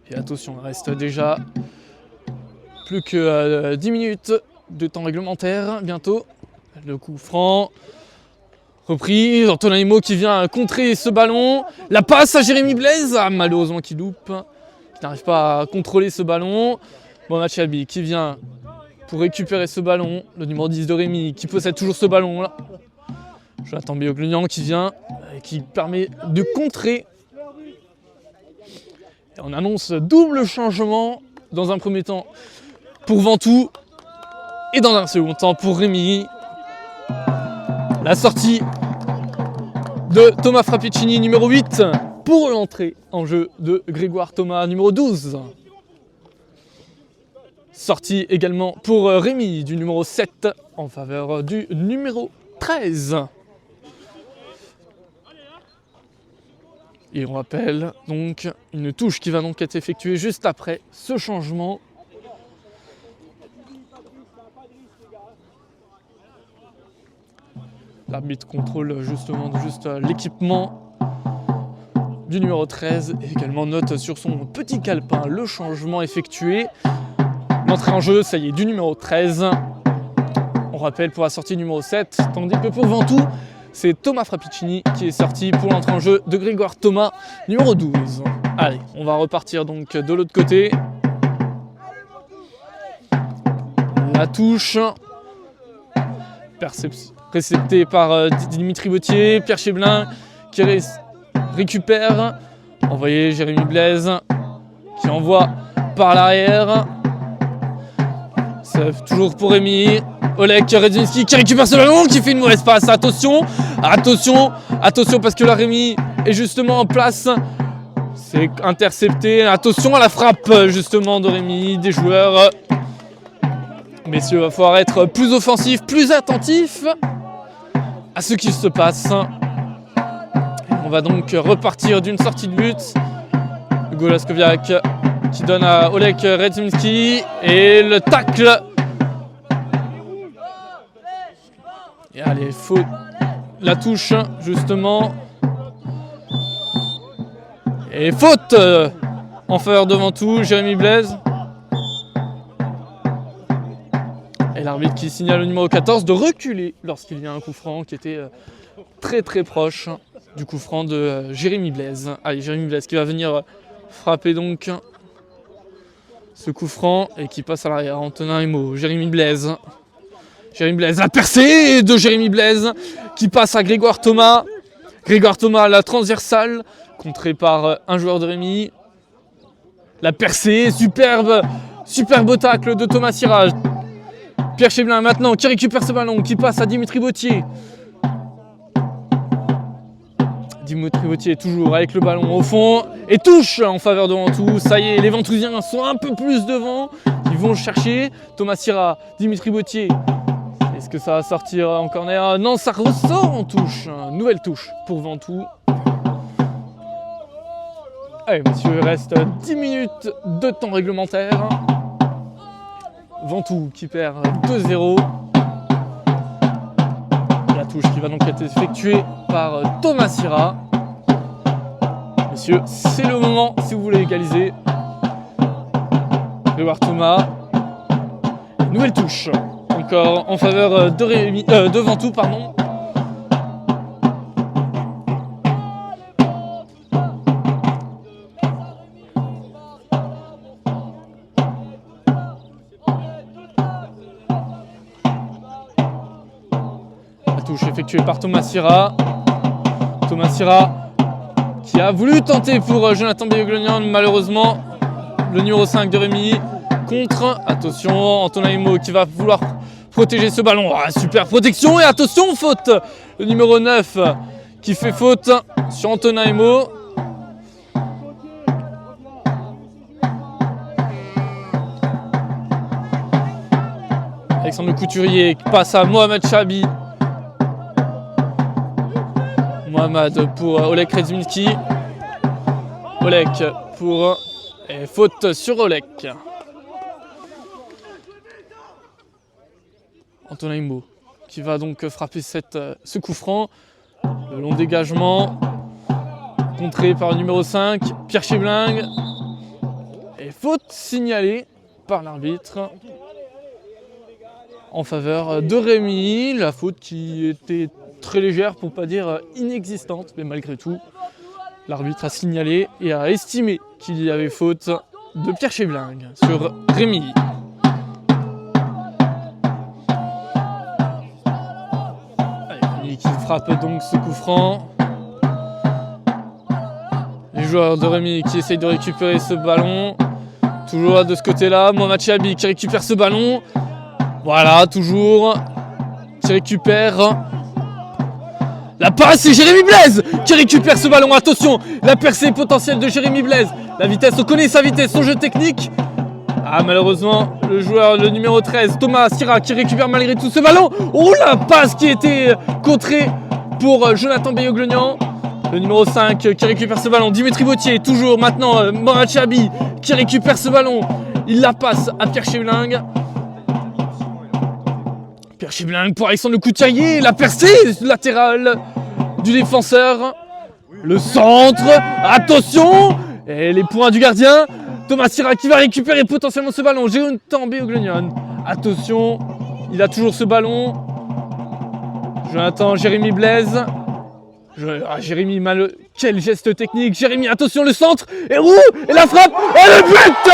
Et attention, il reste déjà plus que 10 minutes de temps réglementaire bientôt. Le coup franc. Reprise, Antonin Imo qui vient contrer ce ballon. La passe à Jérémy Blaise, malheureusement qui loupe. Qui n'arrive pas à contrôler ce ballon. Mohamed Chabi qui vient pour récupérer ce ballon. Le numéro 10 de Rémi qui possède toujours ce ballon là. Jonathan Bioglonian qui vient et qui permet de contrer. Et on annonce double changement dans un premier temps pour Ventoux et dans un second temps pour Rémi. La sortie de Thomas Frappicini, numéro 8, pour l'entrée en jeu de Grégoire Thomas, numéro 12. Sortie également pour Rémi du numéro 7 en faveur du numéro 13. Et on rappelle donc une touche qui va donc être effectuée juste après ce changement. L'arbitre contrôle justement l'équipement du numéro 13 et également note sur son petit calepin le changement effectué. L'entrée en jeu, ça y est, du numéro 13. On rappelle pour la sortie numéro 7, tandis que pour Ventoux, c'est Thomas Frappicini qui est sorti pour l'entrée en jeu de Grégoire Thomas, numéro 12. Allez, on va repartir donc de l'autre côté. La touche. Réceptée par Dimitri Bautier, Pierre Cheblin qui récupère. Envoyé Jérémy Blaise qui envoie par l'arrière. C'est toujours pour Rémi. Oleg Redzinski qui récupère ce ballon, qui fait une mauvaise passe. Attention parce que là Rémi est justement en place. C'est intercepté. Attention à la frappe justement de Rémi, des joueurs. Messieurs, il va falloir être plus offensif, plus attentif à ce qui se passe. On va donc repartir d'une sortie de but. Hugo Jaskowiak qui donne à Oleg Redzinski et le tacle. Et allez, faute. La touche justement. Et faute en faveur de Ventoux, Jérémy Blaise. Et l'arbitre qui signale au numéro 14 de reculer lorsqu'il y a un coup franc qui était très très proche du coup franc de Jérémy Blaise. Allez, Jérémy Blaise qui va venir frapper donc ce coup franc et qui passe à l'arrière. Antonin Emo, Jérémy Blaise. Jérémy Blaise, la percée de Jérémy Blaise qui passe à Grégoire Thomas. Grégoire Thomas, la transversale, contrée par un joueur de Rémi. La percée, superbe tacle de Thomas Sirage. Pierre Cheblin maintenant qui récupère ce ballon, qui passe à Dimitri Bautier. Dimitri Bautier toujours avec le ballon au fond et touche en faveur de Ventoux. Ça y est, les Ventousiens sont un peu plus devant. Ils vont le chercher. Thomas Sira, Dimitri Bautier. Est-ce que ça va sortir en corner? Non, ça ressort en touche. Nouvelle touche pour Ventoux. Allez, messieurs, il reste 10 minutes de temps réglementaire. Ventoux qui perd 2-0. La touche qui va donc être effectuée par Thomas Sira. Messieurs, c'est le moment si vous voulez égaliser. Grégoire Thomas. Nouvelle touche. Encore en faveur de Ventoux, pardon. Touche effectuée par Thomas Sira. Thomas Sira qui a voulu tenter pour Jonathan Bioglonian, malheureusement le numéro 5 de Rémi contre. Attention, Antonin Emo qui va vouloir protéger ce ballon. Ah, super protection et attention, faute. Le numéro 9 qui fait faute sur Antonin Emo. Alexandre Couturier qui passe à Mohamed Chabi. Mohamed pour Oleg Redzinski. Oleg pour faute sur Oleg. Antonin Imo qui va donc frapper ce coup franc. Le long dégagement contré par le numéro 5, Pierre Chebling. Et faute signalée par l'arbitre en faveur de Rémi. La faute qui était très légère pour ne pas dire inexistante, mais malgré tout, l'arbitre a signalé et a estimé qu'il y avait faute de Pierre Chebling sur Rémi. Rémi qui frappe donc ce coup franc. Les joueurs de Rémi qui essayent de récupérer ce ballon. Toujours là de ce côté-là, Mohamed Chabi qui récupère ce ballon. Voilà, toujours qui récupère. La passe, c'est Jérémy Blaise qui récupère ce ballon. Attention, la percée potentielle de Jérémy Blaise. La vitesse, on connaît sa vitesse, son jeu technique. Ah, malheureusement, le numéro 13, Thomas Sira, qui récupère malgré tout ce ballon. Oh, la passe qui était contrée pour Jonathan Beyoglonian. Le numéro 5 qui récupère ce ballon. Dimitri Bautier, toujours maintenant. Mohamed Chabi qui récupère ce ballon. Il la passe à Pierre Chebling. Pierre Chebling pour Alexandre Le Couturier. La percée latérale du défenseur. Le centre. Attention. Et les points du gardien. Thomas Sira qui va récupérer potentiellement ce ballon. Jonathan Beyoglonian. Attention. Il a toujours ce ballon. Jonathan, Jérémy Blaise. Jérémy, quel geste technique. Jérémy, attention, le centre. Et la frappe. Et le but.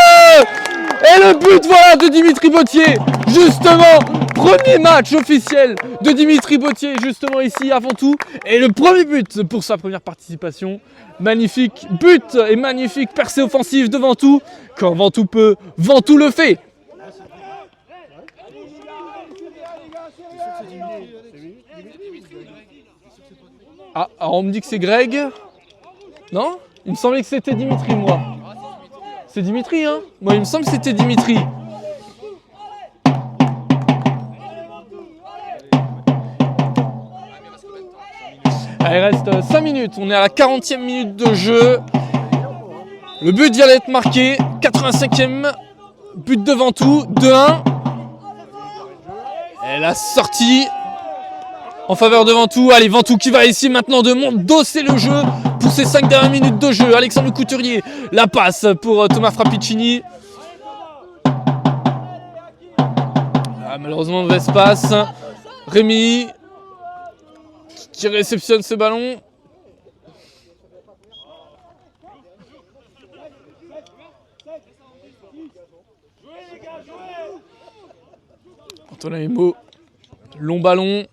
Et le but, voilà, de Dimitri Bautier. Justement, premier match officiel de Dimitri Bautier, justement ici avant tout. Et le premier but pour sa première participation. Magnifique but et magnifique percée offensive de Ventoux. Quand Ventoux peut, Ventoux le fait. Ah, on me dit que c'est Greg. Non? Il me semblait que c'était Dimitri, moi. C'est Dimitri, hein? Moi, il me semble que c'était Dimitri. Il reste 5 minutes. On est à la 40e minute de jeu. Le but vient d'être marqué. 85e but de Ventoux. 2-1. Et la sortie en faveur de Ventoux. Allez, Ventoux qui va essayer maintenant de mondosser le jeu pour ces 5 dernières minutes de jeu. Alexandre Couturier, la passe pour Thomas Frappicini. Ah, malheureusement, mauvaise passe. Rémi qui réceptionne ce ballon. Antonin Emo, long ballon.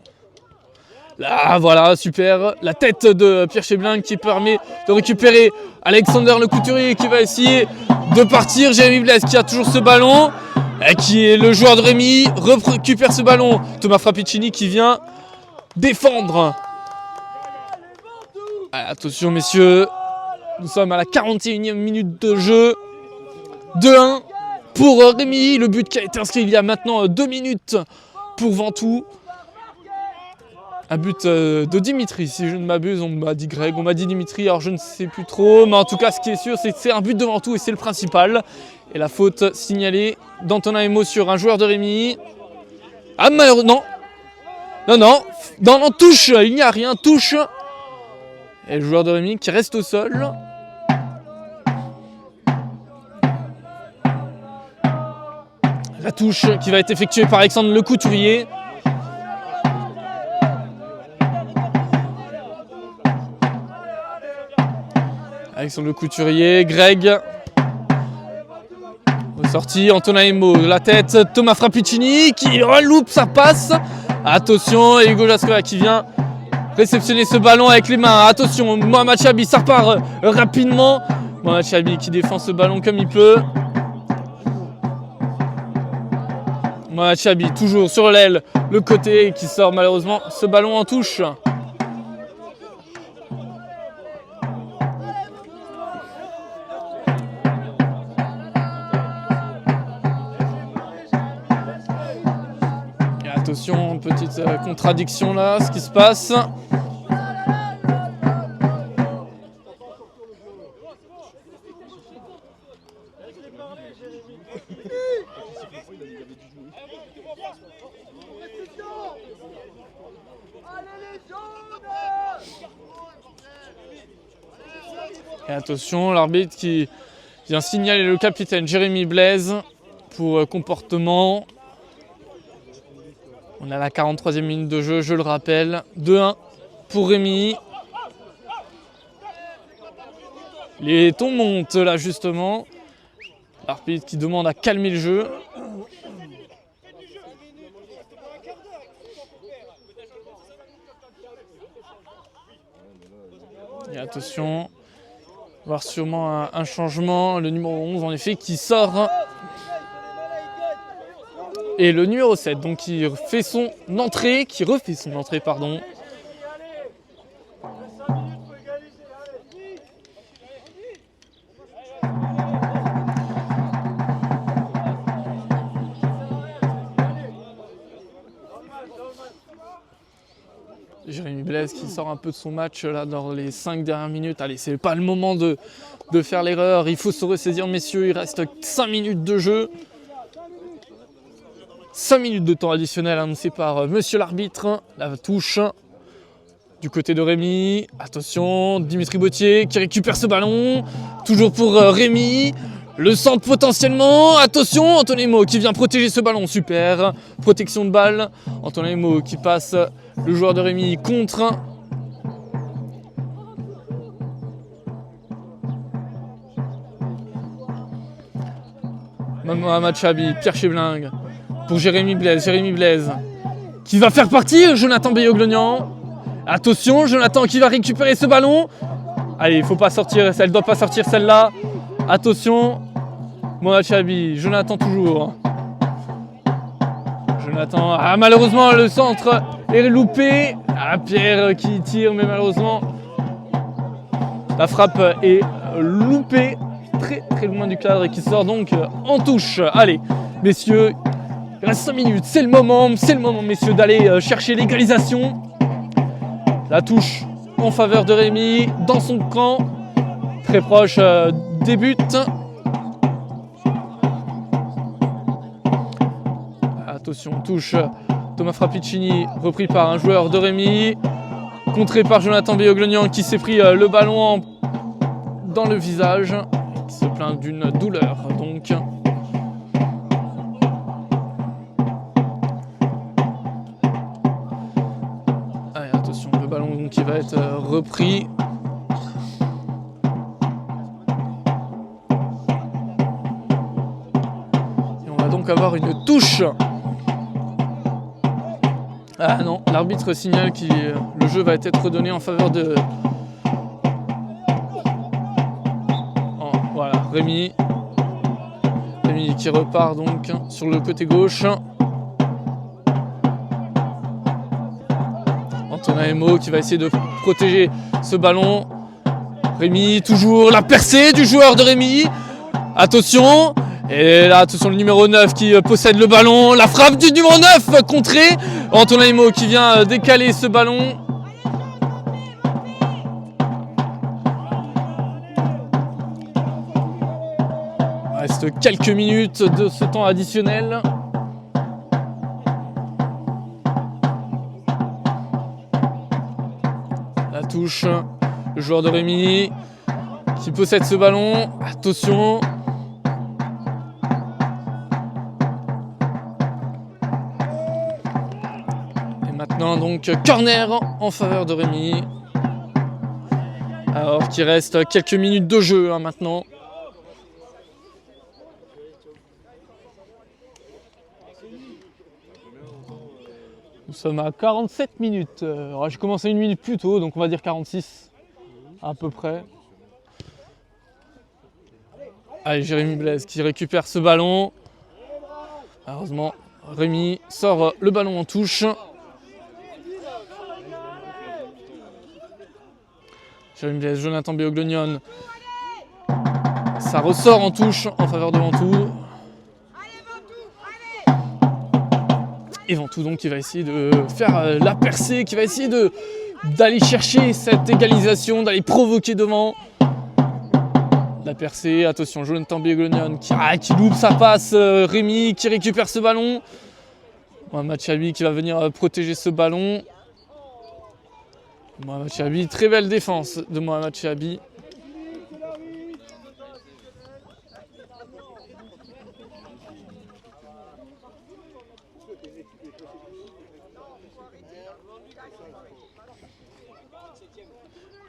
Là, voilà, super. La tête de Pierre Chebling qui permet de récupérer Alexander Le Couturier qui va essayer de partir. Jérémy Blaise qui a toujours ce ballon. Et qui est le joueur de Rémi. Récupère ce ballon. Thomas Frappicini qui vient défendre. Allez, attention messieurs. Nous sommes à la 41e minute de jeu. 2-1 pour Rémi. Le but qui a été inscrit il y a maintenant 2 minutes pour Ventoux. Un but de Dimitri, si je ne m'abuse. On m'a dit Greg, on m'a dit Dimitri, alors je ne sais plus trop. Mais en tout cas, ce qui est sûr, c'est que c'est un but de Ventoux et c'est le principal. Et la faute signalée d'Antonin Emo sur un joueur de Rémi. Ah, malheureusement, non, touche, il n'y a rien, touche. Et le joueur de Rémi qui reste au sol. La touche qui va être effectuée par Alexandre Le Couturier. Alexandre Le Couturier, Greg. Sortie, Antonin Emo, la tête, Thomas Frappicini qui reloupe sa passe. Attention, et Hugo Jascola qui vient réceptionner ce ballon avec les mains. Attention, Mohamed Chabi, ça repart rapidement. Mohamed Chabi qui défend ce ballon comme il peut. Mohamed Chabi toujours sur l'aile, le côté qui sort malheureusement ce ballon en touche. Attention, petite contradiction là, ce qui se passe. Et attention, l'arbitre qui vient signaler le capitaine Jérémy Blaise pour comportement. On est à la 43e minute de jeu, je le rappelle. 2-1 pour Rémi. Les tons montent là justement. L'arbitre qui demande à calmer le jeu. Et attention, on va voir sûrement un changement. Le numéro 11 en effet qui sort. Et le numéro 7, donc qui refait son entrée, pardon. Jérémy Blaise qui sort un peu de son match là dans les 5 dernières minutes. Allez, c'est pas le moment de faire l'erreur. Il faut se ressaisir, messieurs. Il reste 5 minutes de jeu. 5 minutes de temps additionnel annoncé par monsieur l'arbitre. La touche du côté de Rémi. Attention, Dimitri Bottier qui récupère ce ballon. Toujours pour Rémi. Le centre potentiellement. Attention, Antonimo qui vient protéger ce ballon. Super. Protection de balle. Antonimo qui passe le joueur de Rémi contre. Mohamed Chabi, Pierre Cheblingue pour Jérémy Blaise. Jérémy Blaise qui va faire partir Jonathan Beyoglonian. Attention, Jonathan qui va récupérer ce ballon. Allez, il faut pas sortir, elle ne doit pas sortir celle-là. Attention, Mohamed Chabi, Jonathan toujours. Jonathan, malheureusement le centre est loupé. Pierre qui tire, mais malheureusement la frappe est loupée. Très loin du cadre et qui sort donc en touche. Allez, messieurs, il reste 5 minutes. C'est le moment, messieurs, d'aller chercher l'égalisation. La touche en faveur de Rémi dans son camp. Très proche des buts. Attention, touche Thomas Frappicini, repris par un joueur de Rémi. Contré par Jonathan Beyoglonian qui s'est pris le ballon dans le visage. Qui se plaint d'une douleur donc. Allez, attention, le ballon donc, qui va être repris. Et on va donc avoir une touche. Ah non, l'arbitre signale que le jeu va être redonné en faveur de... Voilà, Rémi qui repart donc sur le côté gauche. Antonin Emo qui va essayer de protéger ce ballon. Rémi, toujours la percée du joueur de Rémi. Attention. Et là, attention, le numéro 9 qui possède le ballon. La frappe du numéro 9 contrée. Antonin Emo qui vient décaler ce ballon. Il reste quelques minutes de ce temps additionnel. La touche, le joueur de Rémi qui possède ce ballon. Attention. Et maintenant donc corner en faveur de Rémi. Alors qu'il reste quelques minutes de jeu maintenant. Nous sommes à 47 minutes. J'ai commencé 1 minute plus tôt, donc on va dire 46 à peu près. Allez, Jérémy Blaise qui récupère ce ballon. Heureusement, Rémi sort le ballon en touche. Jérémy Blaise, Jonathan Beyoglonian. Ça ressort en touche en faveur de Ventoux. Et Ventoux donc qui va essayer de faire la percée, qui va essayer d'aller chercher cette égalisation, d'aller provoquer devant. La percée, attention, Jonathan Beyoglonian qui loupe sa passe, Rémi qui récupère ce ballon. Mohamed Chabi qui va venir protéger ce ballon. Mohamed Chabi, très belle défense de Mohamed Chabi.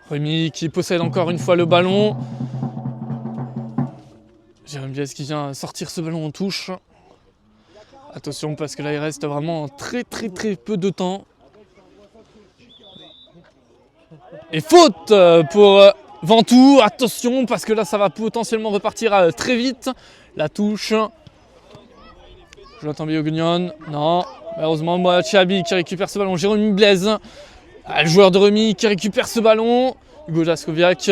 Rémi qui possède encore une fois le ballon. Jérémy Blaise qui vient sortir ce ballon en touche. Attention parce que là il reste vraiment très peu de temps. Et faute pour Ventoux. Attention parce que là ça va potentiellement repartir très vite. La touche. Jonathan Beyoglonian. Non. Malheureusement Mohamed Chabi qui récupère ce ballon. Jérémy Blaise. Le joueur de Rémi qui récupère ce ballon. Hugo Jaskowiak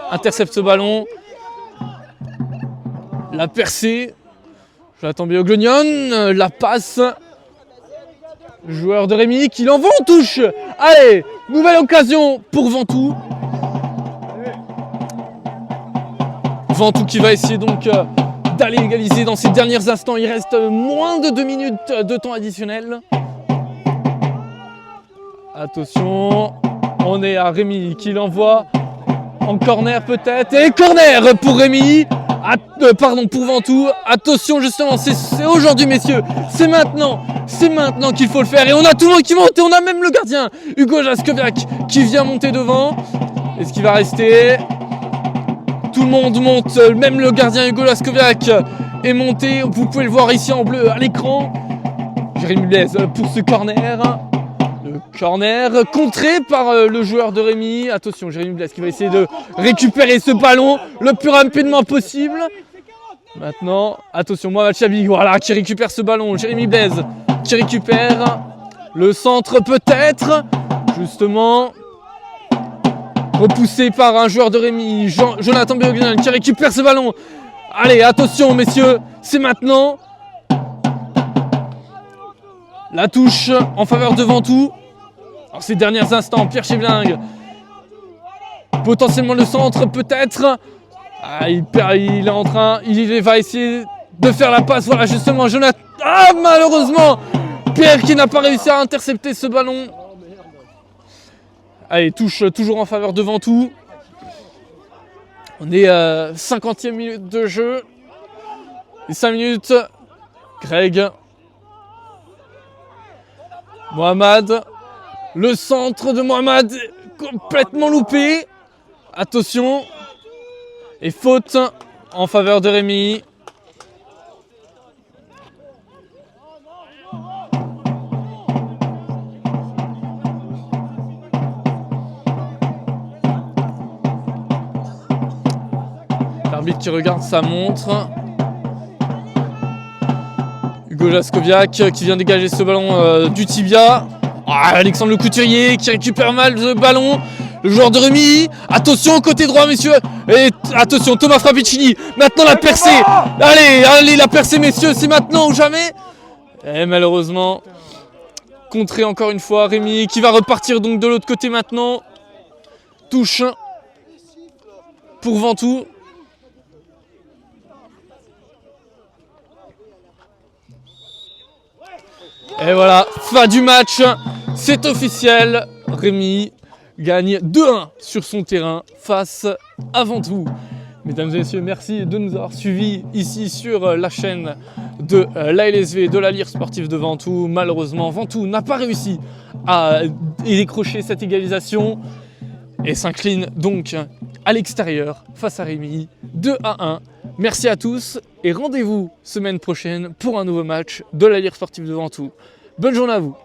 intercepte ce ballon. La percée. Jonathan Beyoglonian. La passe. Joueur de Rémy qui l'envoie en touche. Allez, nouvelle occasion pour Ventoux. Ventoux qui va essayer donc d'aller égaliser dans ces derniers instants. Il reste moins de 2 minutes de temps additionnel. Attention, on est à Rémy qui l'envoie en corner peut-être. Et corner pour Rémy. Pardon, pour Ventoux. Attention justement, c'est aujourd'hui messieurs. C'est maintenant qu'il faut le faire. Et on a tout le monde qui monte et on a même le gardien Hugo Jaskowiak qui vient monter devant. Est-ce qu'il va rester? Tout le monde monte, même le gardien Hugo Jaskowiak est monté. Vous pouvez le voir ici en bleu à l'écran. Jérémy Blaise pour ce corner. Le corner contré par le joueur de Rémy. Attention, Jérémy Blaise qui va essayer de récupérer ce ballon le plus rapidement possible. Maintenant, attention, Mohamed Chabi, voilà, qui récupère ce ballon. Jérémy Blaise qui récupère le centre peut-être. Justement, repoussé par un joueur de Rémy, Jonathan Béognan qui récupère ce ballon. Allez, attention messieurs, c'est maintenant. La touche en faveur de Ventoux. En ces derniers instants, Pierre Chevlingue. Potentiellement le centre, peut-être. Il va essayer de faire la passe. Voilà, justement, Jonathan. Malheureusement, Pierre qui n'a pas réussi à intercepter ce ballon. Allez, touche toujours en faveur de Ventoux. On est à 50e minute de jeu. Et 5 minutes. Greg. Mohamed, le centre de Mohamed complètement loupé. Attention. Et faute en faveur de Rémy. L'arbitre qui regarde sa montre. Hugo Jaskowiak qui vient dégager ce ballon du tibia. Alexandre Le Couturier qui récupère mal le ballon. Le joueur de Rémy. Attention côté droit messieurs. Et attention Thomas Frappicini. Maintenant la percée. Allez la percée messieurs. C'est maintenant ou jamais. Et malheureusement contré encore une fois. Rémy qui va repartir donc de l'autre côté maintenant. Touche pour Ventoux. Et voilà, fin du match, c'est officiel, Rémy gagne 2-1 sur son terrain face à Ventoux. Mesdames et messieurs, merci de nous avoir suivis ici sur la chaîne de l'ALSV, de la Lyre sportive de Ventoux. Malheureusement, Ventoux n'a pas réussi à décrocher cette égalisation et s'incline donc à l'extérieur face à Rémy, 2-1. Merci à tous et rendez-vous semaine prochaine pour un nouveau match de la Lyre sportive de Ventoux. Bonne journée à vous.